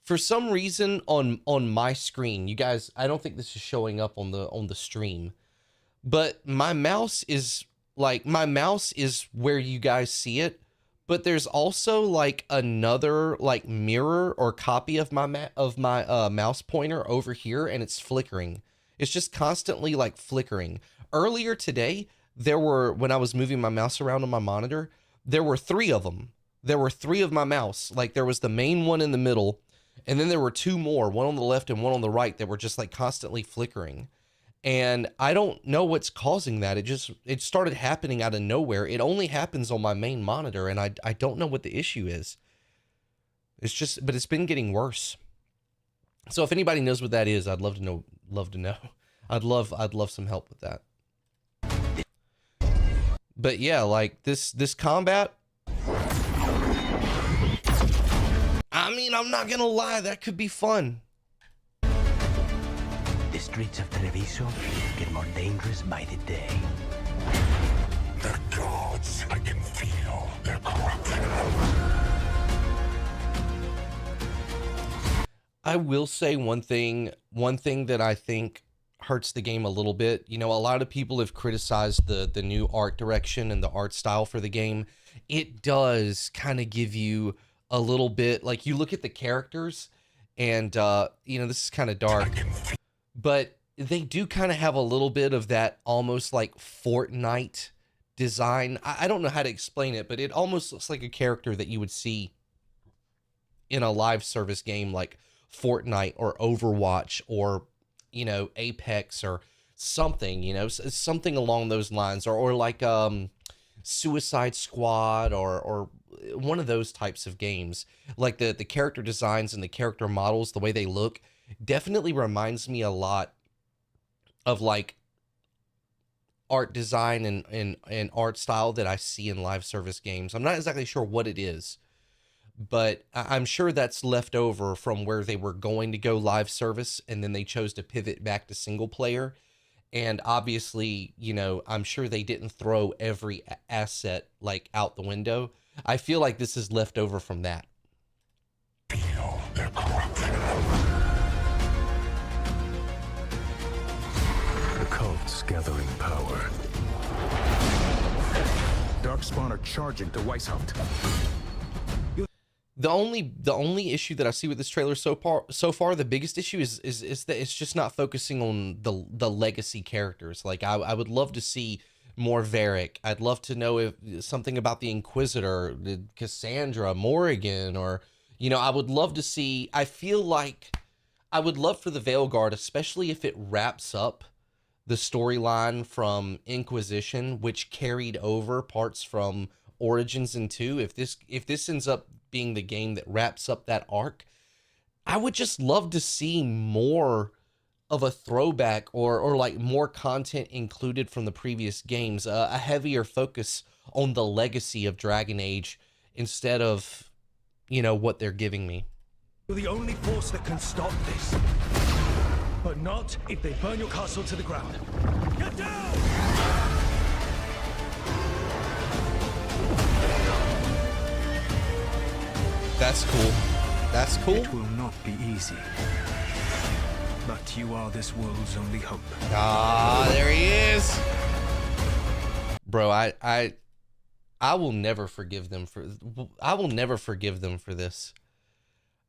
For some reason on my screen, you guys, I don't think this is showing up on the stream, but my mouse is where you guys see it, but there's also like another like mirror or copy of my mouse pointer over here, and it's flickering. It's just constantly like flickering. Earlier today, when I was moving my mouse around on my monitor, there were 3 of them. There were 3 of my mouse. Like, there was the main one in the middle, and then there were 2 more, one on the left and one on the right, that were just like constantly flickering. And I don't know what's causing that. It started happening out of nowhere. It only happens on my main monitor, and I don't know what the issue is. But it's been getting worse. So if anybody knows what that is, I'd love to know. I'd love some help with that. But yeah, like this combat, I mean, I'm not gonna lie, that could be fun. The streets of Treviso get more dangerous by the day. They're gods. I can feel their corruption. I will say one thing that I think hurts the game a little bit. You know, a lot of people have criticized the new art direction and the art style for the game. It does kind of give you a little bit, like, you look at the characters and, you know, this is kind of dark, but they do kind of have a little bit of that almost like Fortnite design. I don't know how to explain it, but it almost looks like a character that you would see in a live service game like Fortnite or Overwatch or, you know, Apex or something, you know, something along those lines, or like Suicide Squad or one of those types of games. Like the character designs and the character models, the way they look, definitely reminds me a lot of like art design and art style that I see in live service games. I'm not exactly sure what it is, but I'm sure that's left over from where they were going to go live service, and then they chose to pivot back to single player. And obviously, you know, I'm sure they didn't throw every asset like out the window. I feel like this is left over from that. Feel their corruption. The cult's gathering power. Darkspawn are charging to Weishaupt. The only issue that I see with this trailer so far, the biggest issue is that it's just not focusing on the legacy characters. Like I would love to see more Varric. I'd love to know if something about the Inquisitor, Cassandra, Morrigan, or, you know, I would love to see. I feel like I would love for the Veilguard, especially if it wraps up the storyline from Inquisition, which carried over parts from Origins and 2. If this ends up being the game that wraps up that arc, I would just love to see more of a throwback or like more content included from the previous games, a heavier focus on the legacy of Dragon Age instead of, you know, what they're giving me. You're the only force that can stop this. But not if they burn your castle to the ground. Get down! That's cool. That's cool. It will not be easy. But you are this world's only hope. Ah, there he is. Bro, I will never forgive them for this.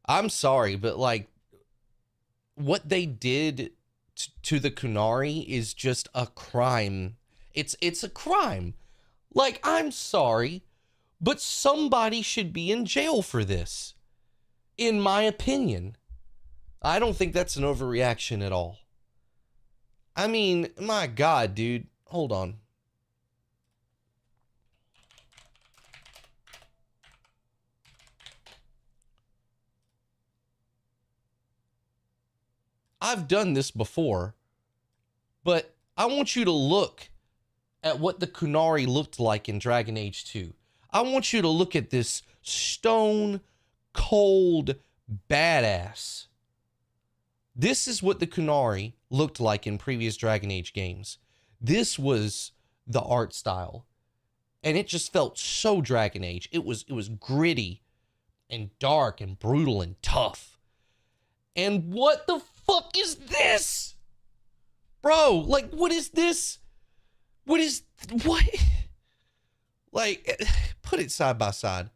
I'm sorry, but like what they did to the Kunari is just a crime. It's a crime. Like, I'm sorry, but somebody should be in jail for this, in my opinion. I don't think that's an overreaction at all. I mean, my God, dude. Hold on. I've done this before, but I want you to look at what the Kunari looked like in Dragon Age 2. I want you to look at this stone cold badass. This is what the Kunari looked like in previous Dragon Age games. This was the art style, and it just felt so Dragon Age. It was gritty and dark and brutal and tough. And what the fuck is this? Bro, like, what is this? What? Like, put it side by side.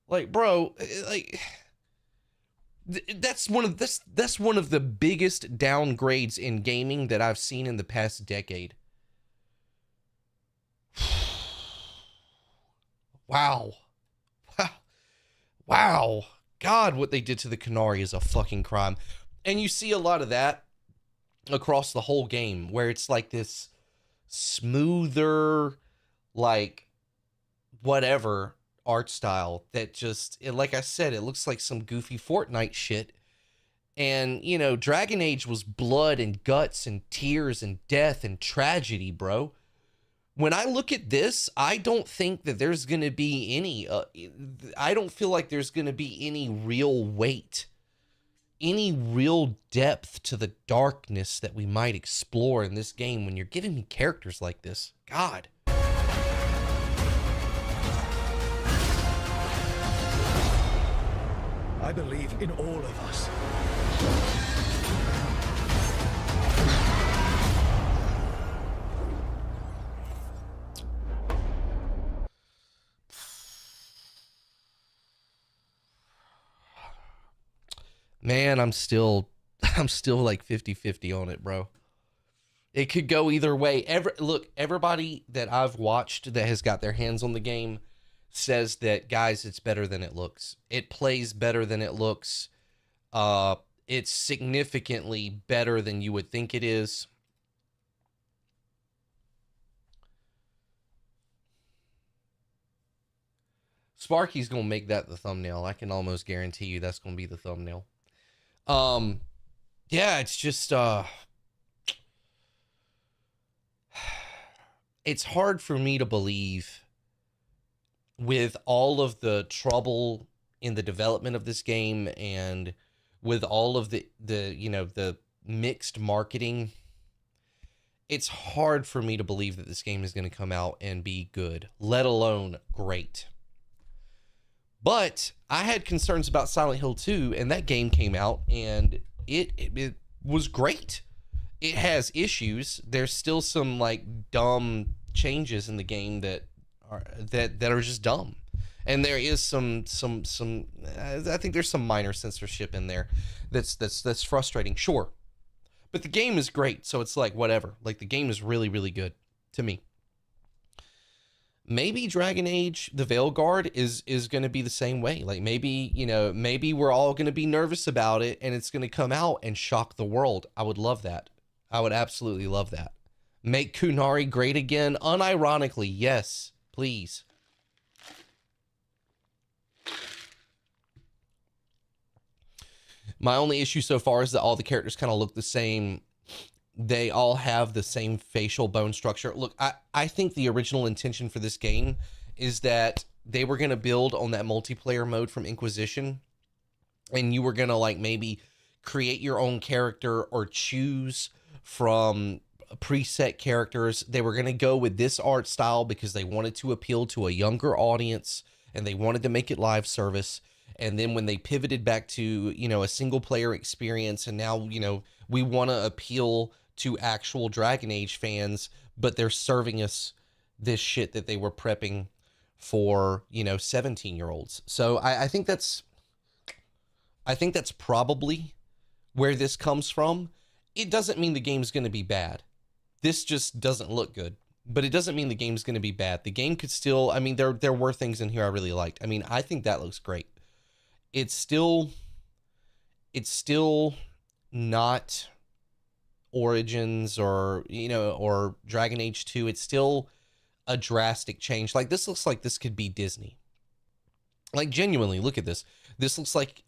Like, bro, like, that's one of the biggest downgrades in gaming that I've seen in the past decade. Wow. Wow. God, what they did to the Kunari is a fucking crime. And you see a lot of that across the whole game, where it's like this smoother, like whatever art style that just, like I said, it looks like some goofy Fortnite shit. And, you know, Dragon Age was blood and guts and tears and death and tragedy, bro. When I look at this, I don't think that there's going to be any, I don't feel like there's going to be any real weight, any real depth to the darkness that we might explore in this game when you're giving me characters like this. God. I believe in all of us. Man, I'm still like 50-50 on it, bro. It could go either way. Look, everybody that I've watched that has got their hands on the game says that, guys, it's better than it looks. It plays better than it looks. It's significantly better than you would think it is. Sparky's gonna make that the thumbnail. I can almost guarantee you that's gonna be the thumbnail. Yeah, it's just it's hard for me to believe, with all of the trouble in the development of this game and with all of the you know, the mixed marketing, it's hard for me to believe that this game is going to come out and be good, let alone great. But I had concerns about Silent Hill 2, and that game came out, and it was great. It has issues. There's still some like dumb changes in the game that are just dumb, and there is some I think there's some minor censorship in there that's frustrating. Sure, but the game is great, so it's like whatever. Like the game is really, really good to me. Maybe Dragon Age, the Veilguard is going to be the same way. Like maybe, you know, maybe we're all going to be nervous about it and it's going to come out and shock the world. I would love that. I would absolutely love that. Make Kunari great again. Unironically, yes, please. My only issue so far is that all the characters kind of look the same. They all have the same facial bone structure. Look, I think the original intention for this game is that they were going to build on that multiplayer mode from Inquisition, and you were going to like maybe create your own character or choose from preset characters. They were going to go with this art style because they wanted to appeal to a younger audience and they wanted to make it live service. And then when they pivoted back to, you know, a single player experience, and now, you know, we want to appeal to actual Dragon Age fans, but they're serving us this shit that they were prepping for, you know, 17-year-olds. So I think that's probably where this comes from. It doesn't mean the game's going to be bad. This just doesn't look good, but it doesn't mean the game's going to be bad. The game could still, I mean, there were things in here I really liked. I mean, I think that looks great. It's still not Origins or, you know, or Dragon Age 2. It's still a drastic change. Like this looks like this could be Disney. Like genuinely, look at this. This looks like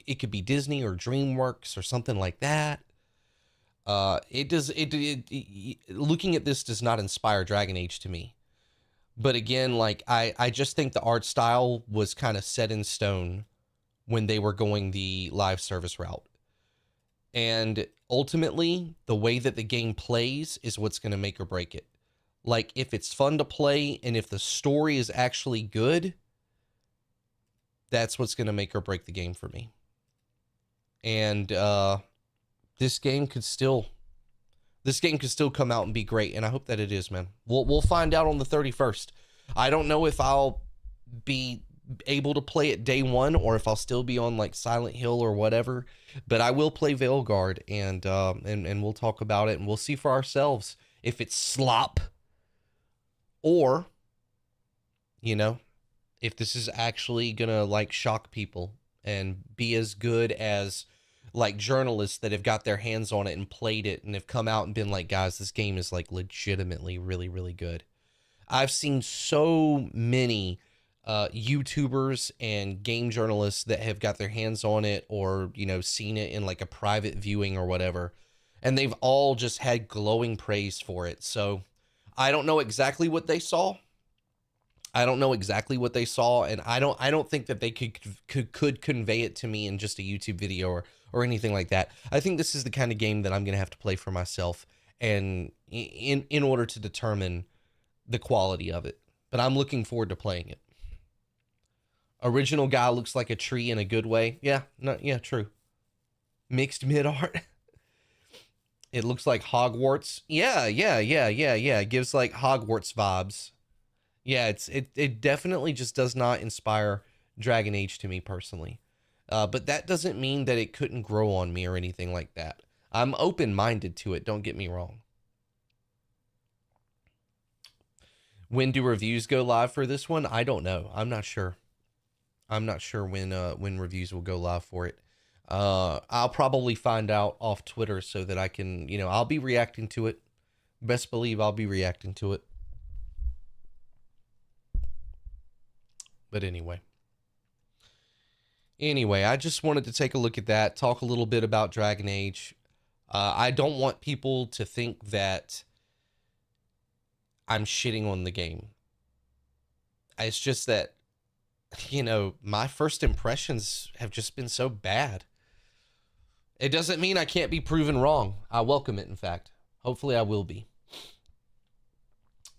it could be Disney or DreamWorks or something like that. Looking at this does not inspire Dragon Age to me. But again, like I just think the art style was kind of set in stone when they were going the live service route. And ultimately, the way that the game plays is what's going to make or break it. Like, if it's fun to play and if the story is actually good, that's what's going to make or break the game for me. And this game could still come out and be great, and I hope that it is, man. We'll find out on the 31st. I don't know if I'll be able to play it day one or if I'll still be on like Silent Hill or whatever, but I will play Veilguard, and we'll talk about it, and we'll see for ourselves if it's slop or, you know, if this is actually gonna like shock people and be as good as like journalists that have got their hands on it and played it and have come out and been like, guys, this game is like legitimately really, really good. I've seen so many YouTubers and game journalists that have got their hands on it, or, you know, seen it in like a private viewing or whatever, and they've all just had glowing praise for it. So I don't know exactly what they saw. And I don't think that they could convey it to me in just a YouTube video or anything like that. I think this is the kind of game that I'm going to have to play for myself, and in order to determine the quality of it. But I'm looking forward to playing it. Original guy looks like a tree in a good way. Yeah, no, yeah, true. Mixed mid art. It looks like Hogwarts. Yeah. It gives like Hogwarts vibes. Yeah, it definitely just does not inspire Dragon Age to me personally. But that doesn't mean that it couldn't grow on me or anything like that. I'm open-minded to it, don't get me wrong. When do reviews go live for this one? I don't know. I'm not sure. I'm not sure when reviews will go live for it. I'll probably find out off Twitter so that I can, you know, I'll be reacting to it. Best believe I'll be reacting to it. But anyway, I just wanted to take a look at that, talk a little bit about Dragon Age. I don't want people to think that I'm shitting on the game. It's just that, you know, my first impressions have just been so bad. It doesn't mean I can't be proven wrong. I welcome it, in fact. Hopefully I will be.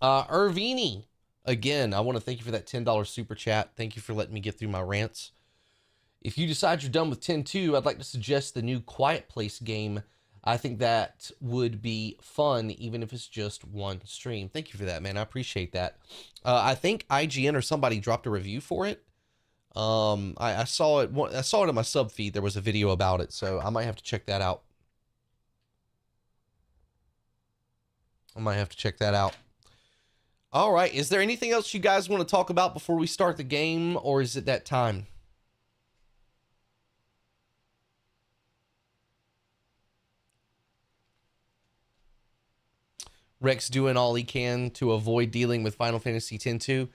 Irvini, again, I want to thank you for that $10 super chat. Thank you for letting me get through my rants. If you decide you're done with 10-2, I'd like to suggest the new Quiet Place game. I think that would be fun, even if it's just one stream. Thank you for that, man. I appreciate that. I think IGN or somebody dropped a review for it. I saw it. I saw it in my sub feed. There was a video about it, so I might have to check that out. All right. Is there anything else you guys want to talk about before we start the game, or is it that time? Rex doing all he can to avoid dealing with Final Fantasy X-2.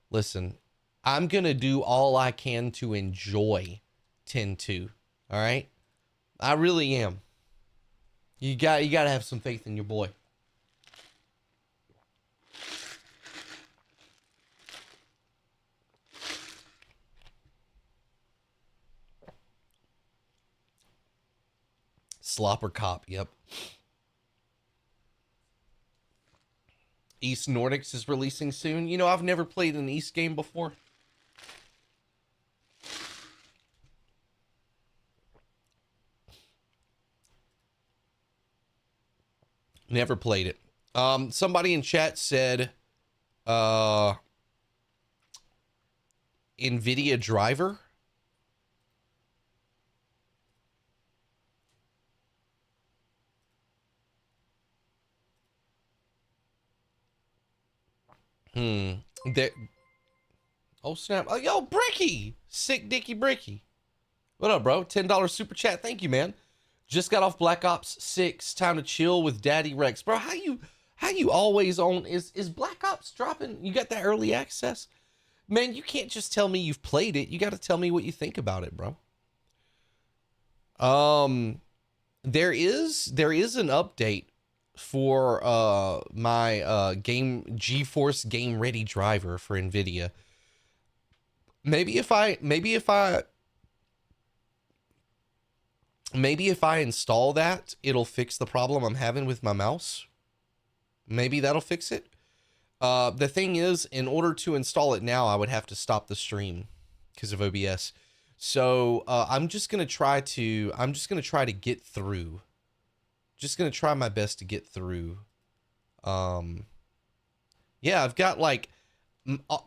Listen, I'm going to do all I can to enjoy 10-2. All right? I really am. You got to have some faith in your boy. Slopper Cop, yep. East Nordics is releasing soon. You know, I've never played an East game before. Never played it. Somebody in chat said NVIDIA driver. That. Oh snap! Oh, yo, Bricky, sick Dicky Bricky. What up, bro? $10 super chat. Thank you, man. Just got off Black Ops 6. Time to chill with Daddy Rex, bro. How you always on? Is Black Ops dropping? You got that early access, man. You can't just tell me you've played it. You got to tell me what you think about it, bro. There is an update for my game GeForce Game Ready driver for NVIDIA. Maybe if I install that, it'll fix the problem I'm having with my mouse. Maybe that'll fix it. The thing is, in order to install it now, I would have to stop the stream because of OBS. So I'm just gonna try to get through. Just gonna try my best to get through. Yeah, I've got like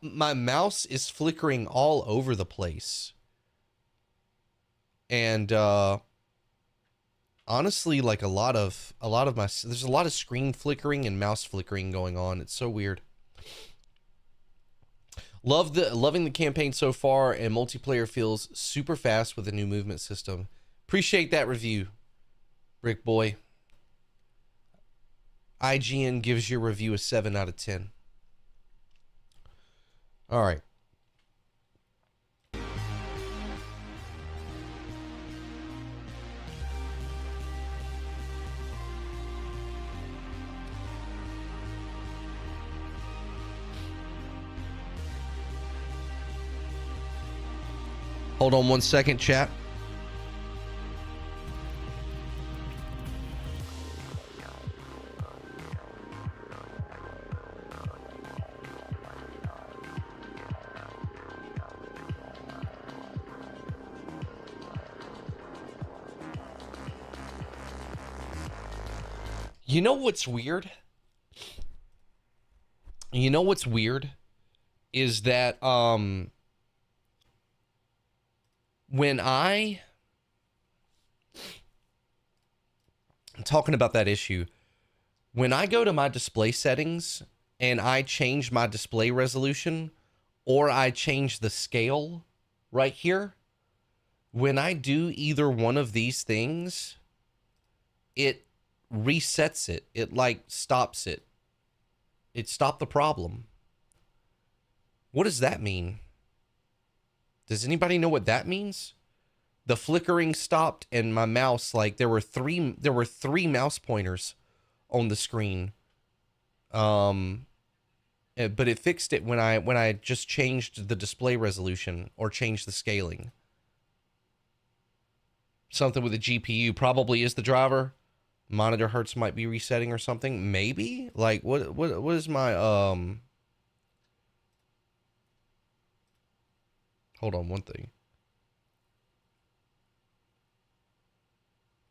my mouse is flickering all over the place, and honestly, like a lot of there's a lot of screen flickering and mouse flickering going on. It's so weird. Loving the campaign so far, and multiplayer feels super fast with a new movement system. Appreciate that review, Rick Boy. IGN gives your review a 7 out of 10. All right. Hold on 1 second, chat. You know what's weird? You know what's weird is that when I'm talking about that issue, when I go to my display settings and I change my display resolution or I change the scale right here, when I do either one of these things, it resets it. It like stops it. It stopped the problem. What does that mean? Does anybody know what that means? The flickering stopped and my mouse, like there were three mouse pointers on the screen. But it fixed it when I just changed the display resolution or changed the scaling. Something with the GPU probably is the driver. Monitor hertz might be resetting or something. Maybe? Like what is my hold on one thing.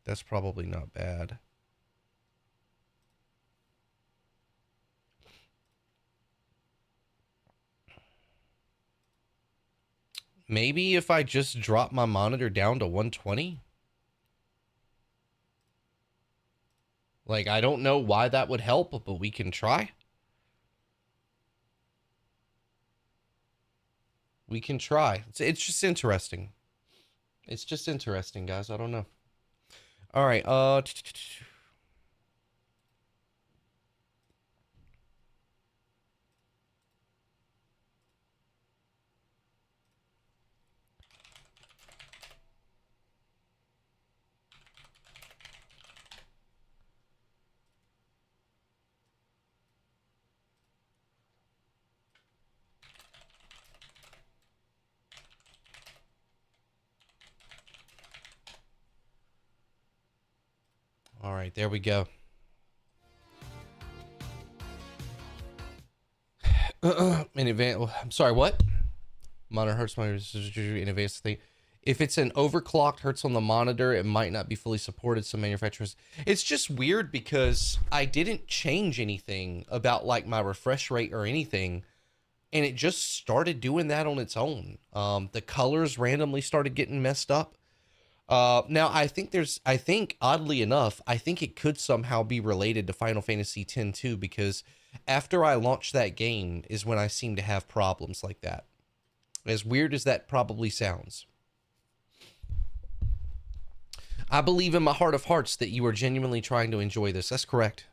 That's probably not bad. Maybe if I just drop my monitor down to 120? Like, I don't know why that would help, but we can try. We can try. It's just interesting. It's just interesting, guys. I don't know. All right. All right, there we go. In advance, I'm sorry, what? Monitor hertz in advance thing. If it's an overclocked hertz on the monitor, it might not be fully supported. Some manufacturers. It's just weird because I didn't change anything about like my refresh rate or anything, and it just started doing that on its own. The colors randomly started getting messed up. Now I think oddly enough, I think it could somehow be related to Final Fantasy X too, because after I launched that game is when I seem to have problems like that. As weird as that probably sounds. I believe in my heart of hearts that you are genuinely trying to enjoy this. That's correct.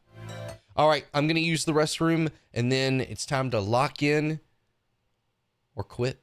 All right, I'm going to use the restroom and then it's time to lock in or quit.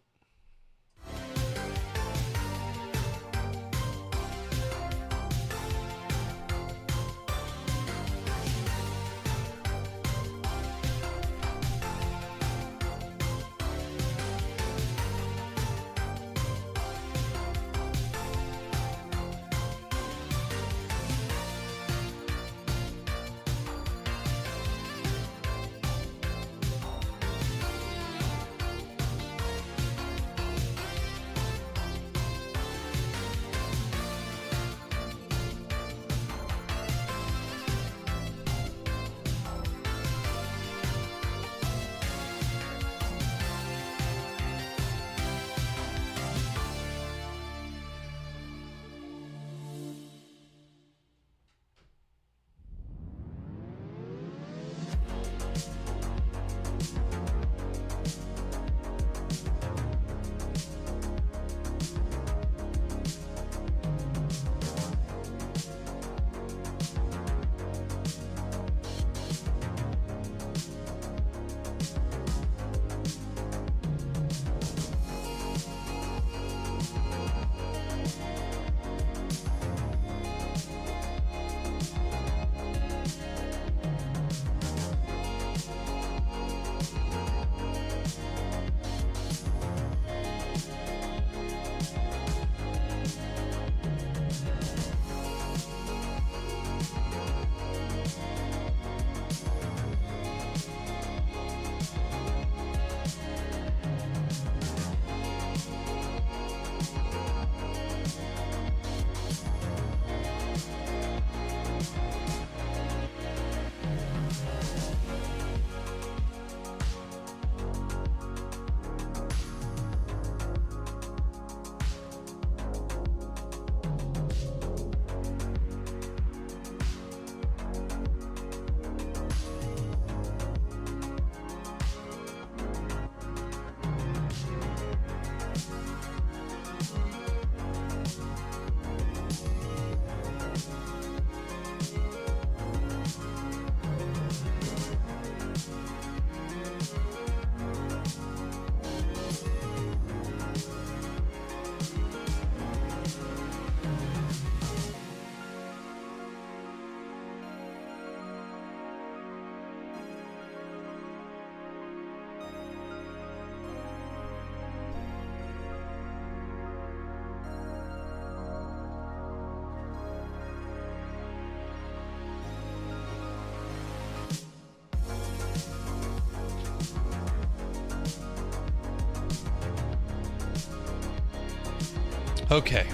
Okay.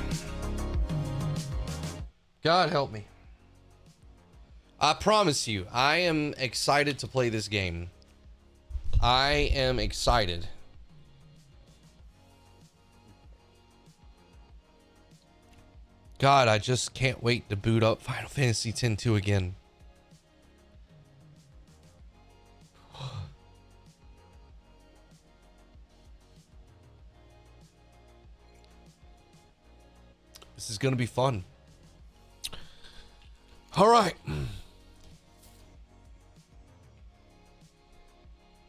God help me. I promise you, I am excited to play this game. I am excited. God, I just can't wait to boot up Final Fantasy X-2 again. This is going to be fun. All right.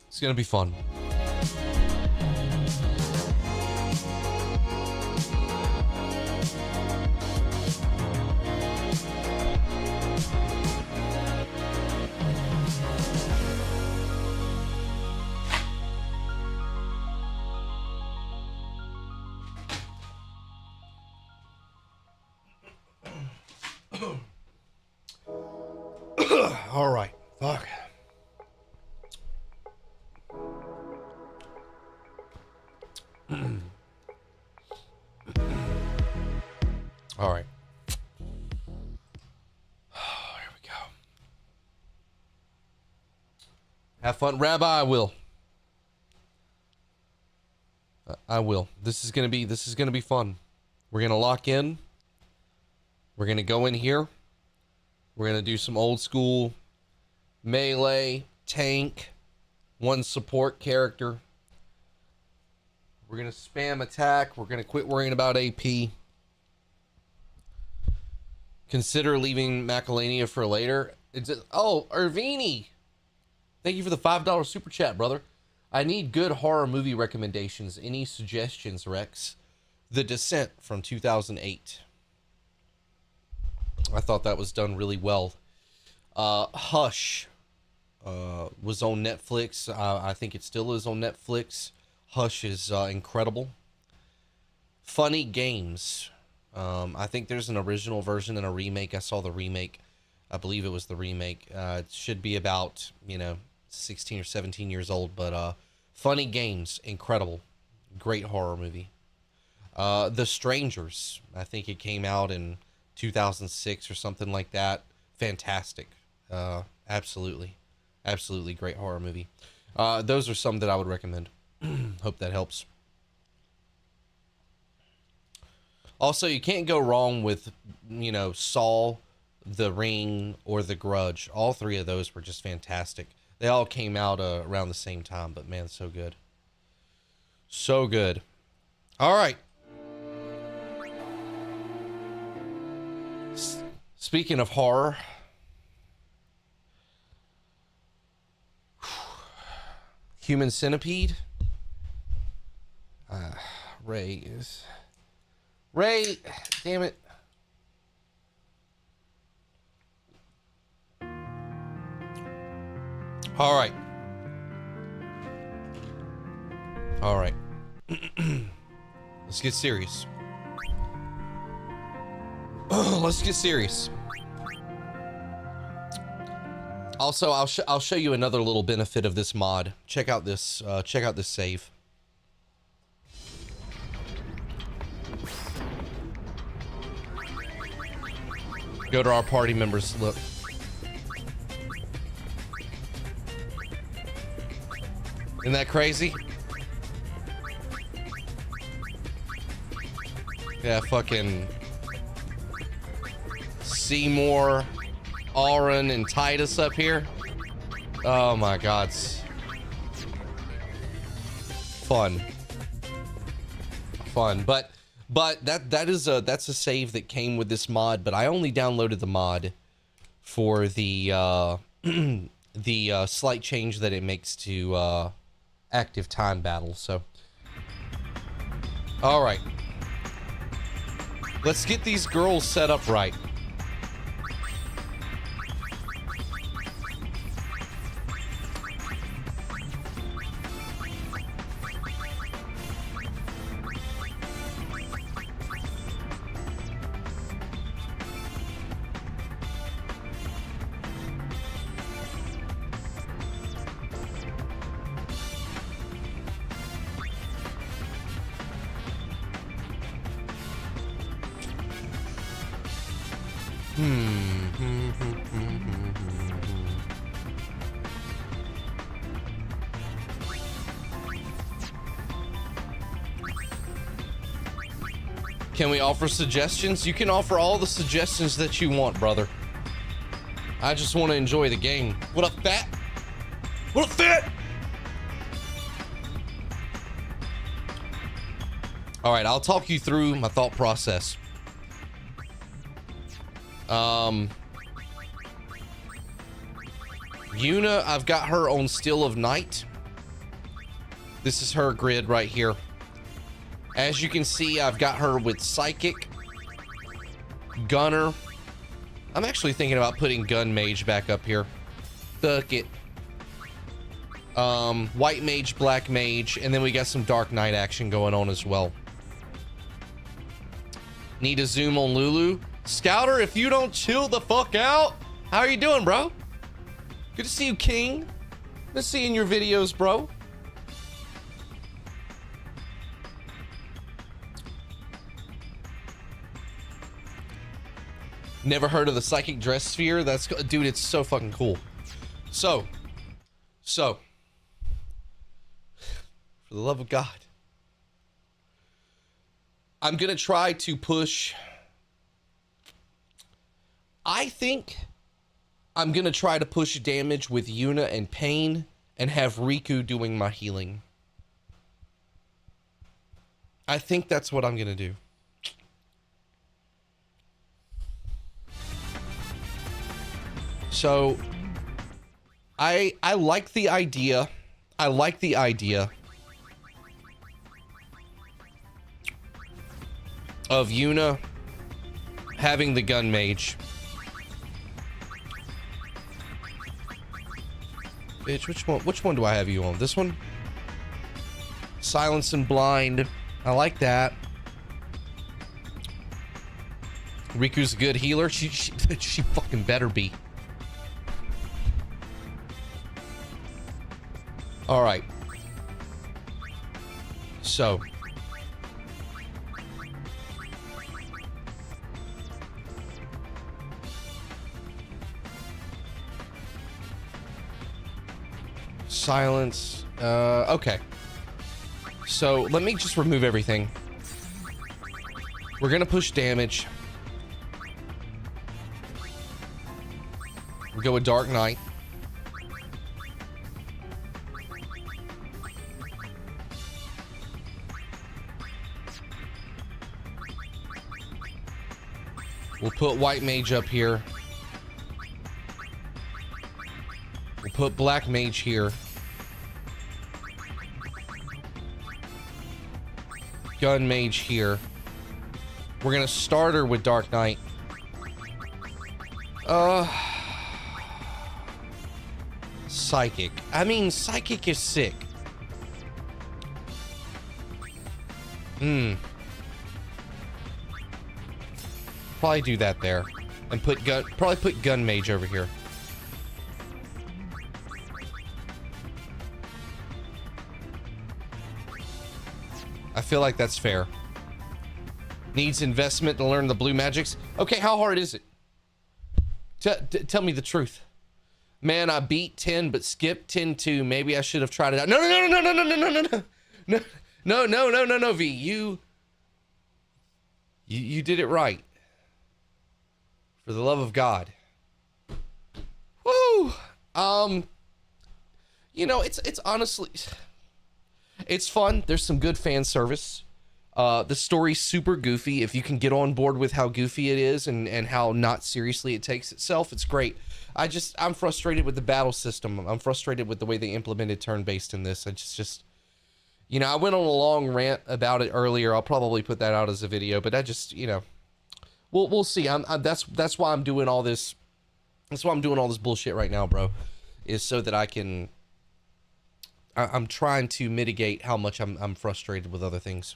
It's going to be fun. All right. Fuck. All right. Here we go. Have fun, Rabbi. I will. I will. This is gonna be fun. We're gonna lock in. We're gonna go in here. We're gonna do some old school melee, tank, one support character. We're gonna spam attack. We're gonna quit worrying about AP. Consider leaving Macalania for later. Oh, Irvini! Thank you for the $5 super chat, brother. I need good horror movie recommendations. Any suggestions, Rex? The Descent from 2008. I thought that was done really well. Hush was on Netflix. I think it still is on Netflix. Hush is incredible. Funny Games. I think there's an original version and a remake. I saw the remake. I believe it was the remake. It should be about, 16 or 17 years old. But Funny Games, incredible. Great horror movie. The Strangers. I think it came out in 2006 or something like that. Fantastic. Absolutely great horror movie. Those are some that I would recommend. Hope that helps. Also, you can't go wrong with, Saw, The Ring, or The Grudge. All three of those were just fantastic. They all came out around the same time, but man, so good. So good. All right. Speaking of horror, Human Centipede. Ray, damn it. All right. Let's get serious. Let's get serious. Also, I'll show you another little benefit of this mod. Check out this save. Go to our party members. Look. Isn't that crazy? Yeah, fucking Seymour, Auron, and Titus up here. Oh my God. Fun. But that's a save that came with this mod, but I only downloaded the mod for the the slight change that it makes to active time battles. So all right, let's get these girls set up right. Can we offer suggestions? You can offer all the suggestions that you want, brother. I just want to enjoy the game. What up, fat? What up, fat? All right, I'll talk you through my thought process. Yuna, I've got her on Still of Night. This is her grid right here. As you can see, I've got her with Psychic, Gunner. I'm actually thinking about putting Gun Mage back up here. Fuck it. White Mage, Black Mage, and then we got some Dark Knight action going on as well. Need a zoom on Lulu. Scouter, if you don't chill the fuck out. How are you doing, bro? Good to see you, King. Good to see you in your videos, bro. Never heard of the Psychic Dress Sphere? That's, dude, it's so fucking cool. So, for the love of God, I'm gonna try to push. I think I'm gonna try to push damage with Yuna and Pain and have Riku doing my healing. I think that's what I'm gonna do. So I like the idea. I like the idea of Yuna having the Gun Mage. Bitch, which one do I have you on? This one? Silence and Blind. I like that. Riku's a good healer. She fucking better be. All right. So. Silence. Okay. So let me just remove everything. We're gonna push damage. We'll go with Dark Knight. We'll put White Mage up here. We'll put Black Mage here. Gun Mage here. We're gonna start her with Dark Knight. Psychic. I mean, Psychic is sick. Probably do that there. And probably put Gun Mage over here. I feel like that's fair. Needs investment to learn the blue magics. Okay, how hard is it? Tell me the truth. Man, I beat 10 but skipped 10-2. Maybe I should have tried it out. No, V. You did it right. For the love of God. Woo! You know, it's honestly, it's fun. There's some good fan service. The story's super goofy. If you can get on board with how goofy it is and how not seriously it takes itself, it's great. I'm frustrated with the battle system. I'm frustrated with the way they implemented turn-based in this. I just, you know, I went on a long rant about it earlier. I'll probably put that out as a video, but I just, you know, we'll see. That's why I'm doing all this. That's why I'm doing all this bullshit right now, bro. Is so that I can. I'm trying to mitigate how much I'm frustrated with other things.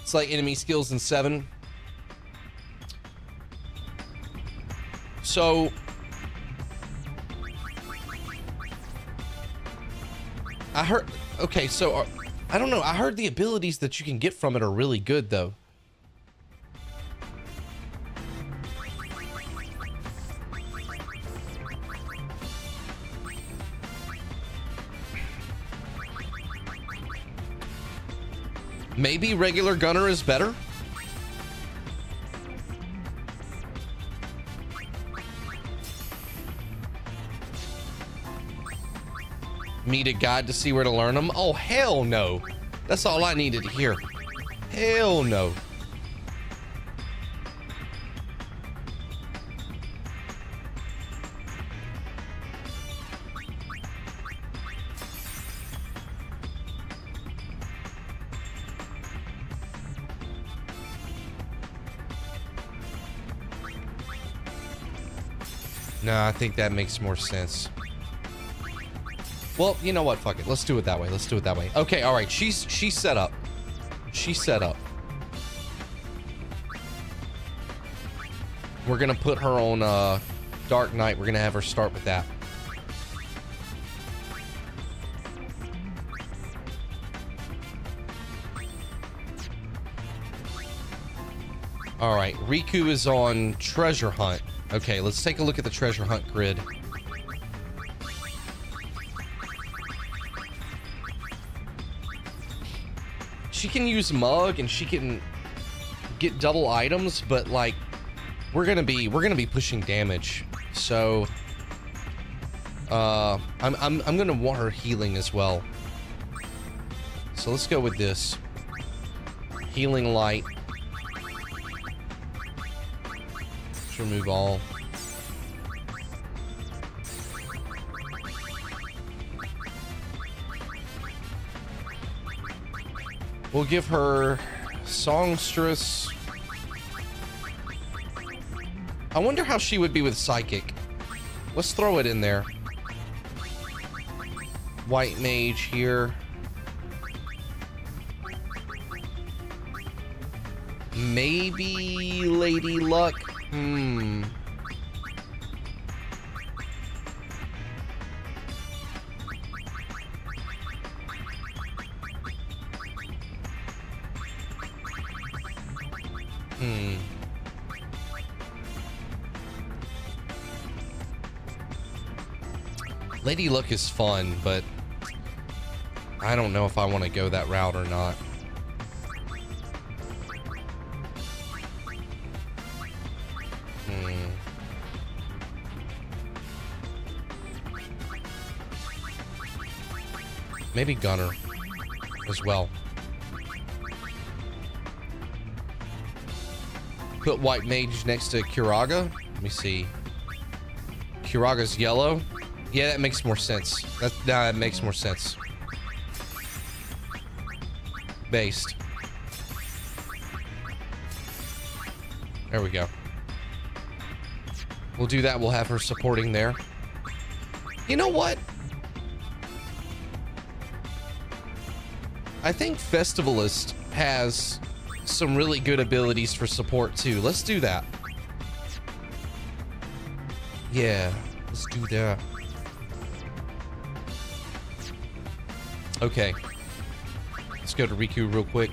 It's like enemy skills in 7. So I heard. Okay, so I don't know. I heard the abilities that you can get from it are really good, though. Maybe regular gunner is better? Need a guide to see where to learn them? Oh, hell no. That's all I needed to hear. Hell no. No, I think that makes more sense. Well, you know what? Fuck it. Let's do it that way. Let's do it that way. Okay, all right. She's set up. She's set up. We're gonna put her on Dark Knight. We're gonna have her start with that. All right, Riku is on Treasure Hunt. Okay, let's take a look at the Treasure Hunt grid. She can use Mug and she can get double items, but like we're gonna be pushing damage. So I'm gonna want her healing as well. So let's go with this. Healing Light. Let's remove all. We'll give her Songstress. I wonder how she would be with Psychic. Let's throw it in there. White Mage here. Maybe Lady Luck. Lady Luck is fun, but I don't know if I want to go that route or not. Maybe Gunner as well. Put White Mage next to Kiraga. Let me see. Kiraga's yellow. Yeah, that makes more sense. That makes more sense. Based. There we go. We'll do that. We'll have her supporting there. You know what? I think Festivalist has some really good abilities for support too. Let's do that. Yeah, let's do that. Okay. Let's go to Riku real quick.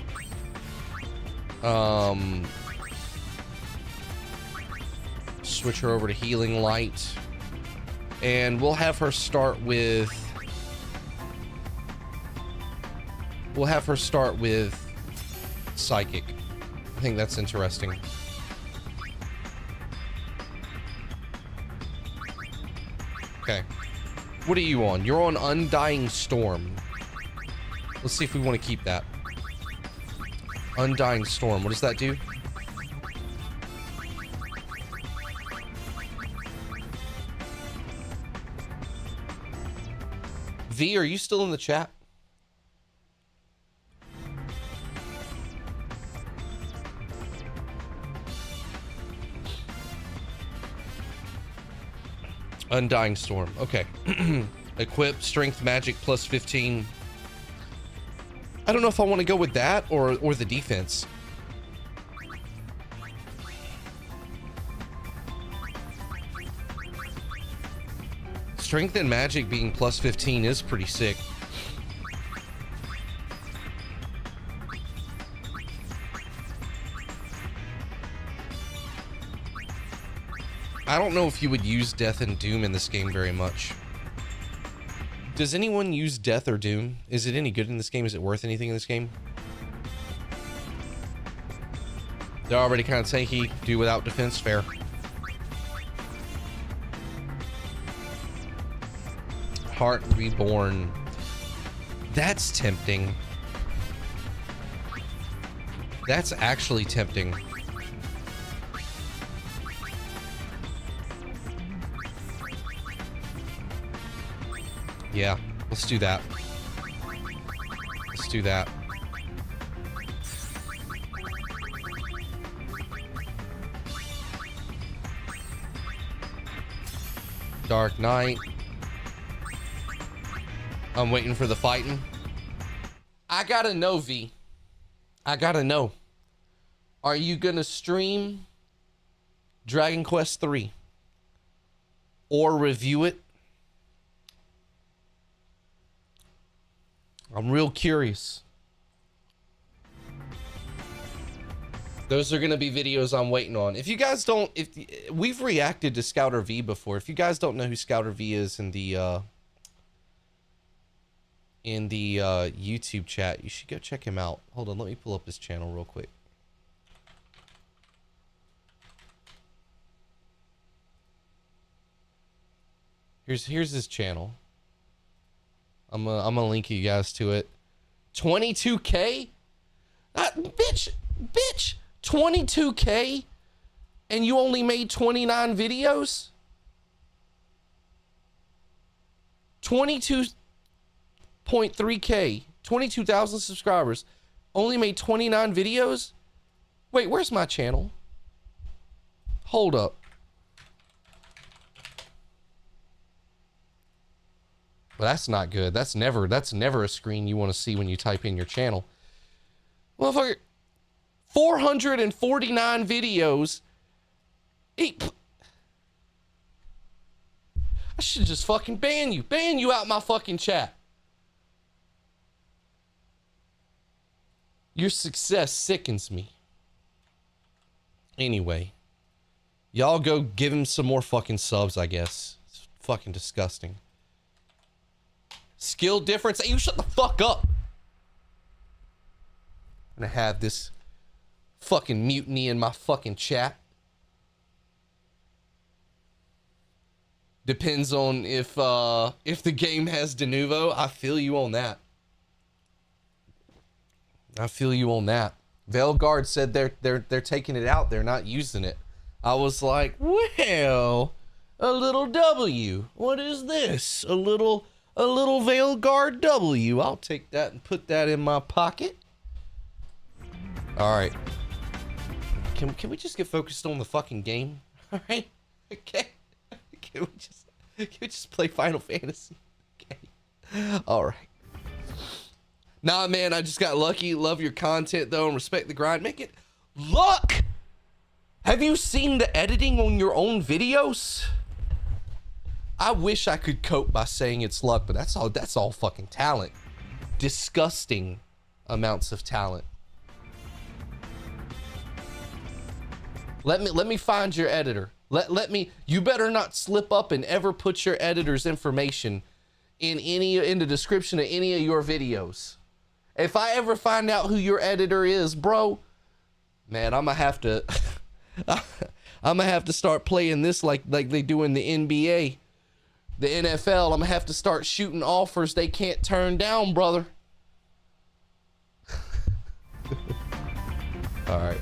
Switch her over to Healing Light. And we'll have her start with... We'll have her start with Psychic. I think that's interesting. Okay. What are you on? You're on Undying Storm. Let's see if we want to keep that. Undying Storm. What does that do? V, are you still in the chat? Undying Storm. Okay. Equip Strength Magic plus 15. I don't know if I want to go with that or the defense. Strength and Magic being plus 15 is pretty sick. I don't know if you would use Death and Doom in this game very much. Does anyone use Death or Doom? Is it any good in this game? Is it worth anything in this game? They're already kind of tanky. Do without defense. Fair. Heart Reborn. That's tempting. That's actually tempting. Yeah, let's do that. Let's do that. Dark Knight. I'm waiting for the fighting. I gotta know, V. I gotta know. Are you gonna stream Dragon Quest 3 or review it? I'm real curious. Those are gonna be videos I'm waiting on. If you guys don't, if we've reacted to Scouter V before, if you guys don't know who Scouter V is in the YouTube chat, you should go check him out. Hold on, let me pull up his channel real quick. Here's his channel. I'm gonna link you guys to it. 22K? Bitch, 22K? And you only made 29 videos? 22.3K, 22,000 subscribers, only made 29 videos? Wait, where's my channel? Hold up. Well, that's not good. That's never a screen you want to see when you type in your channel. Motherfucker, 449 videos. I should just fucking ban you. Ban you out my fucking chat. Your success sickens me. Anyway, y'all go give him some more fucking subs, I guess. It's fucking disgusting. Skill difference. Hey, you shut the fuck up. I'm gonna have this fucking mutiny in my fucking chat. Depends on if the game has de novo. I feel you on that. I feel you on that. Veilguard said they're taking it out. They're not using it. I was like, well, a little W. What is this? A little Veilguard W. I'll take that and put that in my pocket. All right. Can we just get focused on the fucking game? All right. Okay. Can we just play Final Fantasy? Okay. All right. Nah, man, I just got lucky. Love your content though, and respect the grind. Make it luck. Have you seen the editing on your own videos? I wish I could cope by saying it's luck, but that's all fucking talent. Disgusting amounts of talent. Let me find your editor. Let me, you better not slip up and ever put your editor's information in the description of any of your videos. If I ever find out who your editor is, bro, man, I'm gonna have to I'm gonna have to start playing this like they do in the NBA. The NFL, I'm gonna have to start shooting offers they can't turn down, brother. All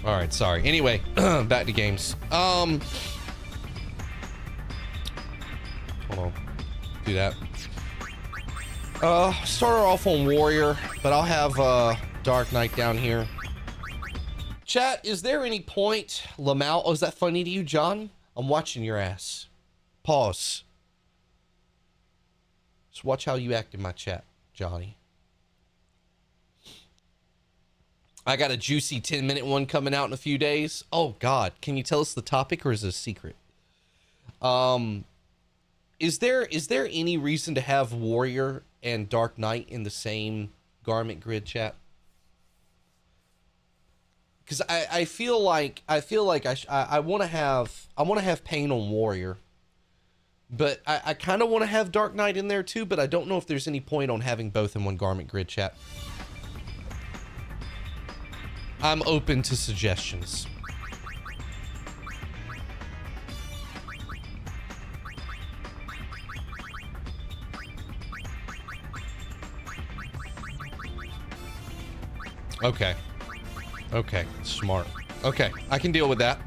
right, sorry. Anyway, back to games. Hold on. Do that. Start her off on Warrior, but I'll have Dark Knight down here. Chat, is there any point, Lamau? Oh, is that funny to you, John? I'm watching your ass. Pause. Just watch how you act in my chat, Johnny. I got a juicy 10-minute one coming out in a few days. Oh, God. Can you tell us the topic, or is it a secret? Is there any reason to have Warrior and Dark Knight in the same garment grid, chat? because I feel like I want to have Pain on Warrior, but I kind of want to have Dark Knight in there too. But I don't know if there's any point on having both in one garment grid, chat. I'm open to suggestions. Okay. Okay, smart. Okay, I can deal with that.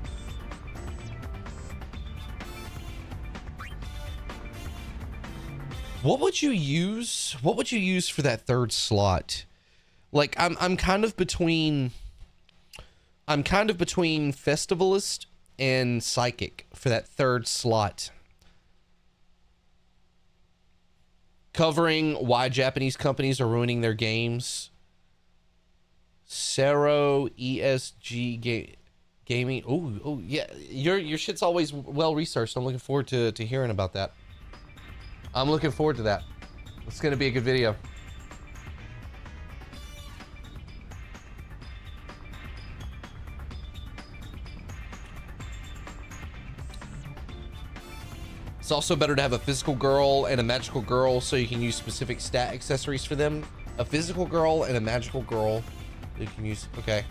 What would you use? What would you use for that third slot? Like I'm kind of between Festivalist and Psychic for that third slot. Covering why Japanese companies are ruining their games. Sero ESG gaming. Oh yeah, your shit's always well researched. I'm looking forward to hearing about that. I'm looking forward to that. It's gonna be a good video. It's also better to have a physical girl and a magical girl so you can use specific stat accessories for them. A physical girl and a magical girl. You can use. Okay.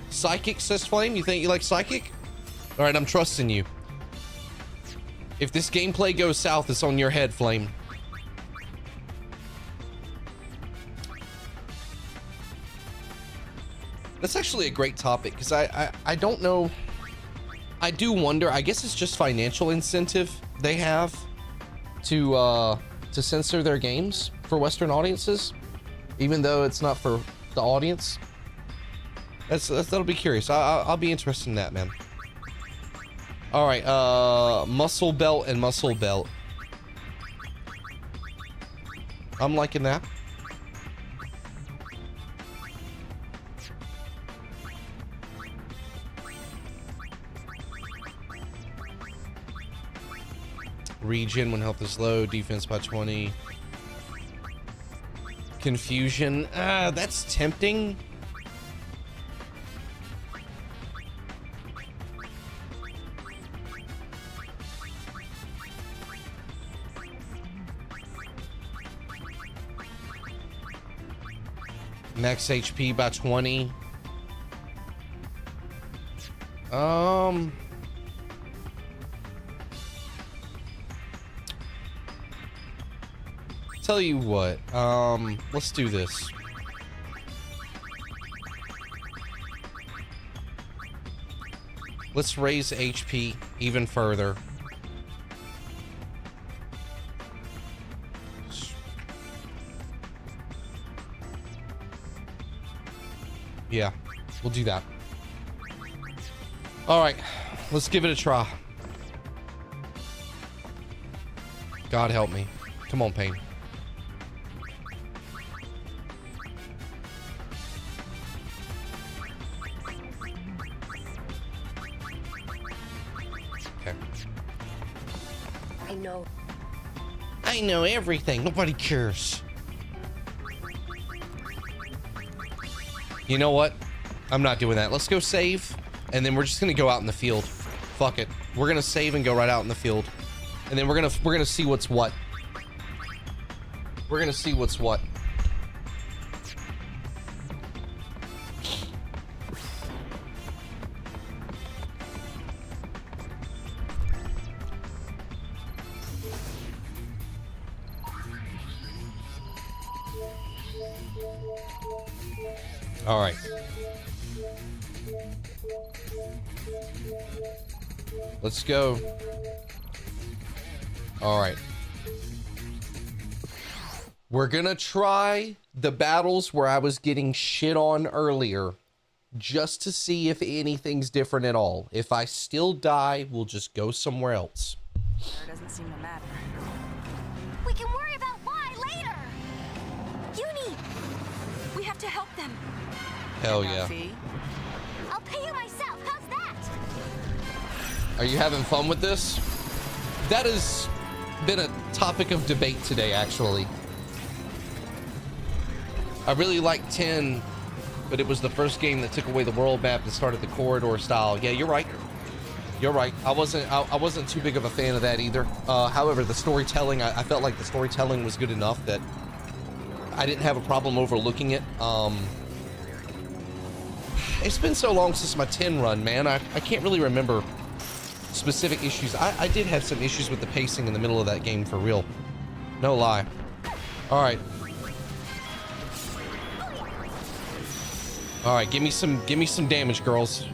Psychic, says Flame. You think you like Psychic? All right, I'm trusting you. If this gameplay goes south, it's on your head, Flame. That's actually a great topic because I don't know. I do wonder. I guess it's just financial incentive they have to censor their games for Western audiences, even though it's not for the audience. That'll be curious. I'll be interested in that, man. All right, muscle belt and muscle belt. I'm liking that. Regen when health is low, defense by 20. Confusion, that's tempting. Max HP by 20. Tell you what, let's do this. Let's raise HP even further. Yeah, we'll do that. All right, let's give it a try. God help me. Come on, Pain. Okay. I know everything. Nobody cares. You know what? I'm not doing that. Let's go save, and then we're just gonna go out in the field. Fuck it. We're gonna save and go right out in the field, and then we're gonna see what's what. We're gonna see what's what. All right. Let's go. All right. We're gonna try the battles where I was getting shit on earlier, just to see if anything's different at all. If I still die, we'll just go somewhere else. It doesn't seem to matter. We can worry about why later. Uni, we have to help them. Hell yeah. Fee? I'll pay you myself. How's that? Are you having fun with this? That has been a topic of debate today, actually. I really like 10 but it was the first game that took away the world map and started the corridor style. Yeah, you're right. You're right. I wasn't too big of a fan of that either. However, the storytelling, I felt like the storytelling was good enough that I didn't have a problem overlooking it. It's been so long since my 10 run, man. I can't really remember specific issues. I did have some issues with the pacing in the middle of that game, for real. No lie. All right. All right, give me some damage, girls.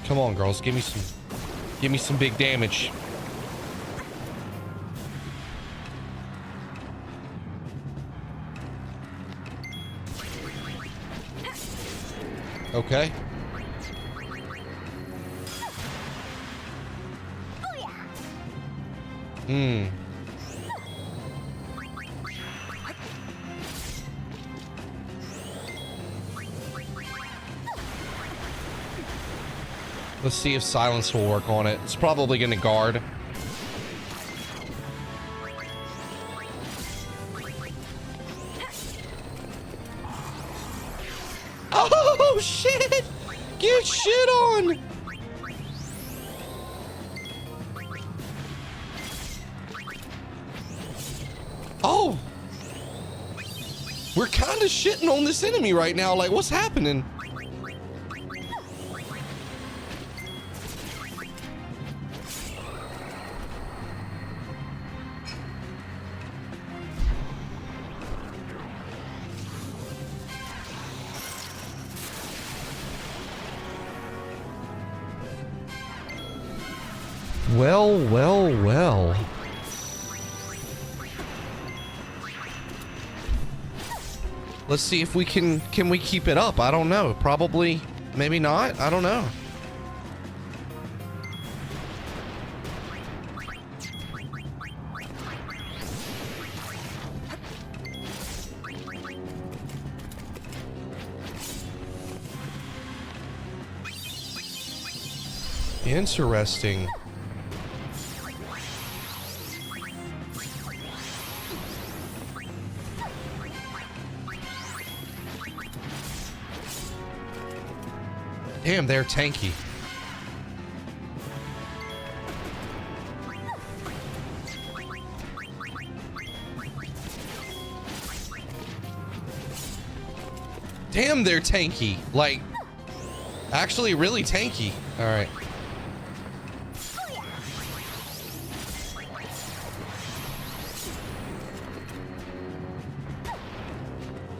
Come on, girls, give me some big damage. Okay. Let's see if silence will work on it. It's probably gonna guard. Oh shit! Get shit on! Oh! We're kind of shitting on this enemy right now. Like, what's happening? Well, well, well. Let's see if we can we keep it up? I don't know. Probably, maybe not. I don't know. Interesting. Damn, they're tanky. Damn, they're tanky. Like, actually really tanky. All right.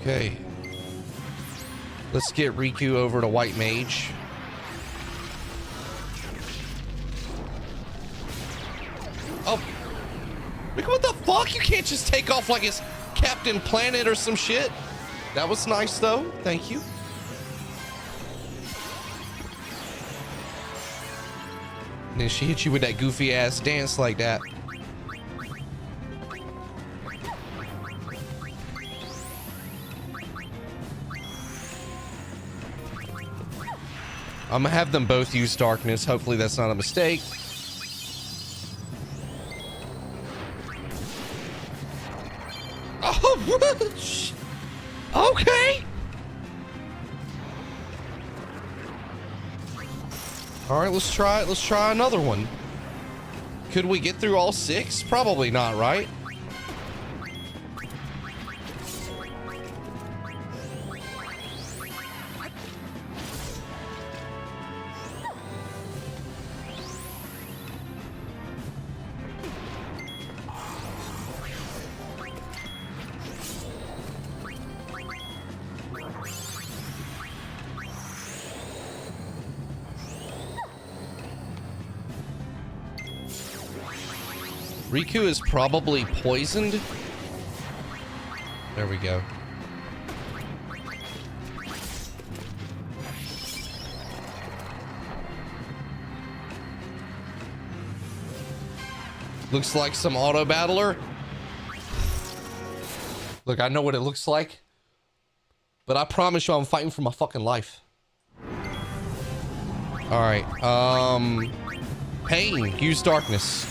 Okay. Let's get Riku over to White Mage. Oh. Riku, what the fuck? You can't just take off like it's Captain Planet or some shit. That was nice, though. Thank you. And then she hit you with that goofy ass dance like that. I'm gonna have them both use darkness. Hopefully that's not a mistake. Oh, okay. All right, let's try it. Let's try another one. Could we get through all 6? Probably not, right? Riku is probably poisoned. There we go. Looks like some auto battler. Look, I know what it looks like, but I promise you I'm fighting for my fucking life. All right, Pain. Use darkness.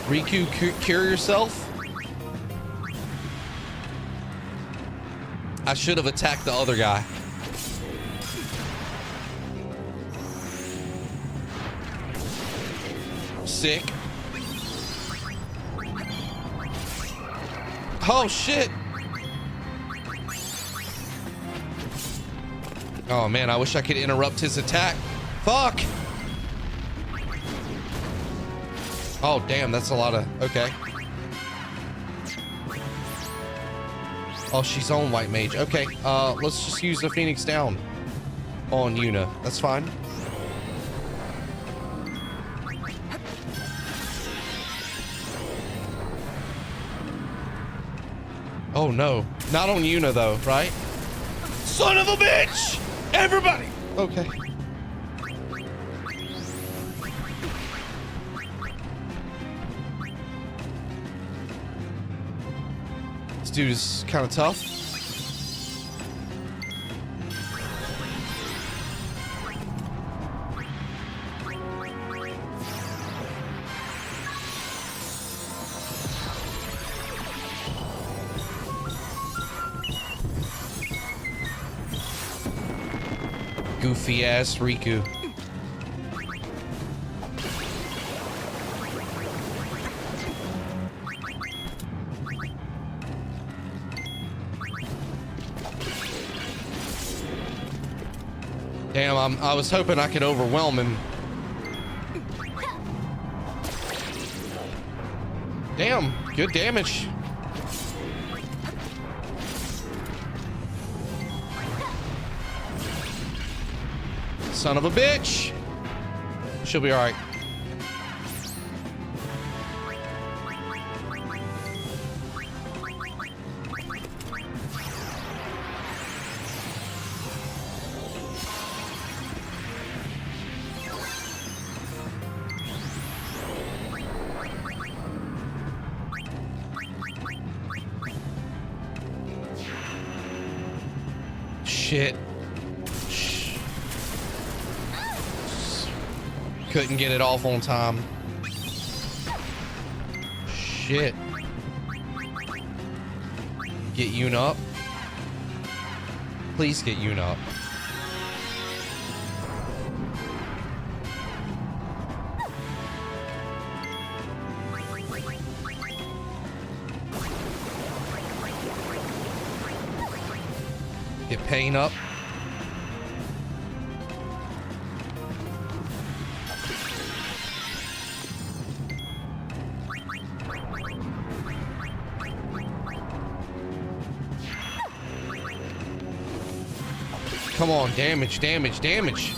Riku, cure yourself. I should have attacked the other guy. Sick. Oh shit. Oh man, I wish I could interrupt his attack. Fuck. Oh damn, that's a lot of, okay. Oh, she's on white mage. Okay, let's just use the Phoenix down on Yuna. That's fine. Oh no, not on Yuna though, right? Son of a bitch! Everybody! Okay. This dude is kind of tough. Goofy ass Riku. Damn, I was hoping I could overwhelm him. Damn, good damage. Son of a bitch. She'll be all right. Shit. Couldn't get it off on time. Shit. Get Yuna up. Please get Yuna up. Get Pain up. Come on, damage, damage, damage.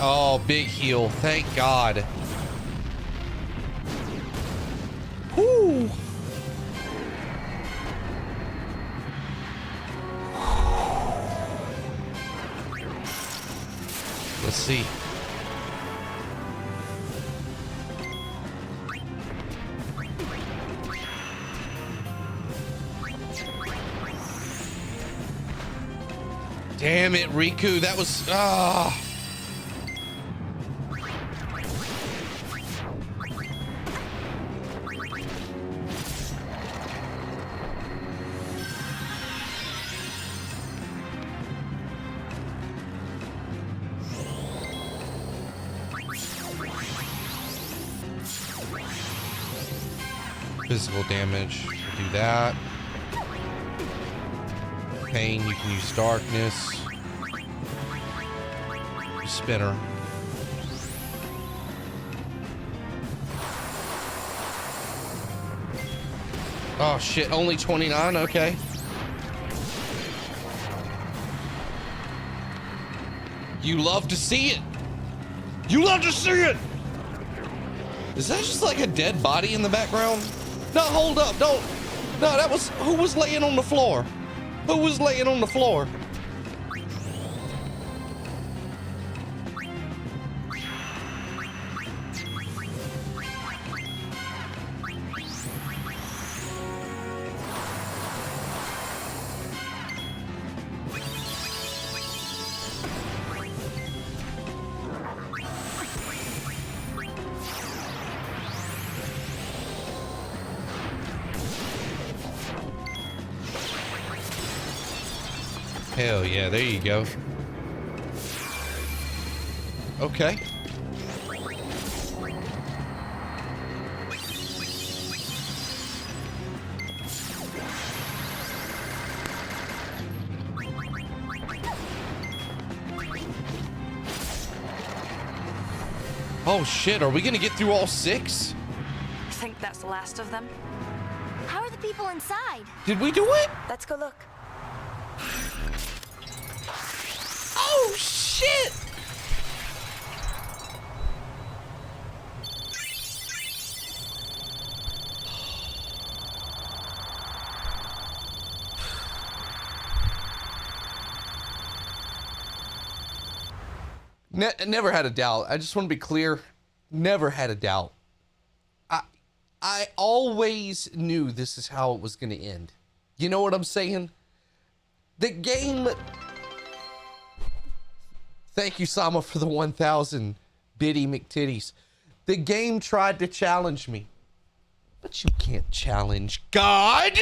Oh, big heal. Thank God. Whoo. Let's see. Damn it, Riku. That was physical damage. Do that. Pain, you can use darkness. Spinner. Oh shit, only 29, okay. You love to see it. You love to see it. Is that just like a dead body in the background? No, hold up, don't. No, that was, who was laying on the floor? Who was laying on the floor? Hell yeah, there you go. Okay. Oh shit, are we gonna get through all 6? I think that's the last of them. How are the people inside? Did we do it? Let's go look. Oh shit! Never had a doubt. I just want to be clear. Never had a doubt. I always knew this is how it was going to end. You know what I'm saying? The game... Thank you, Sama, for the 1,000 bitty McTitties. The game tried to challenge me. But you can't challenge God!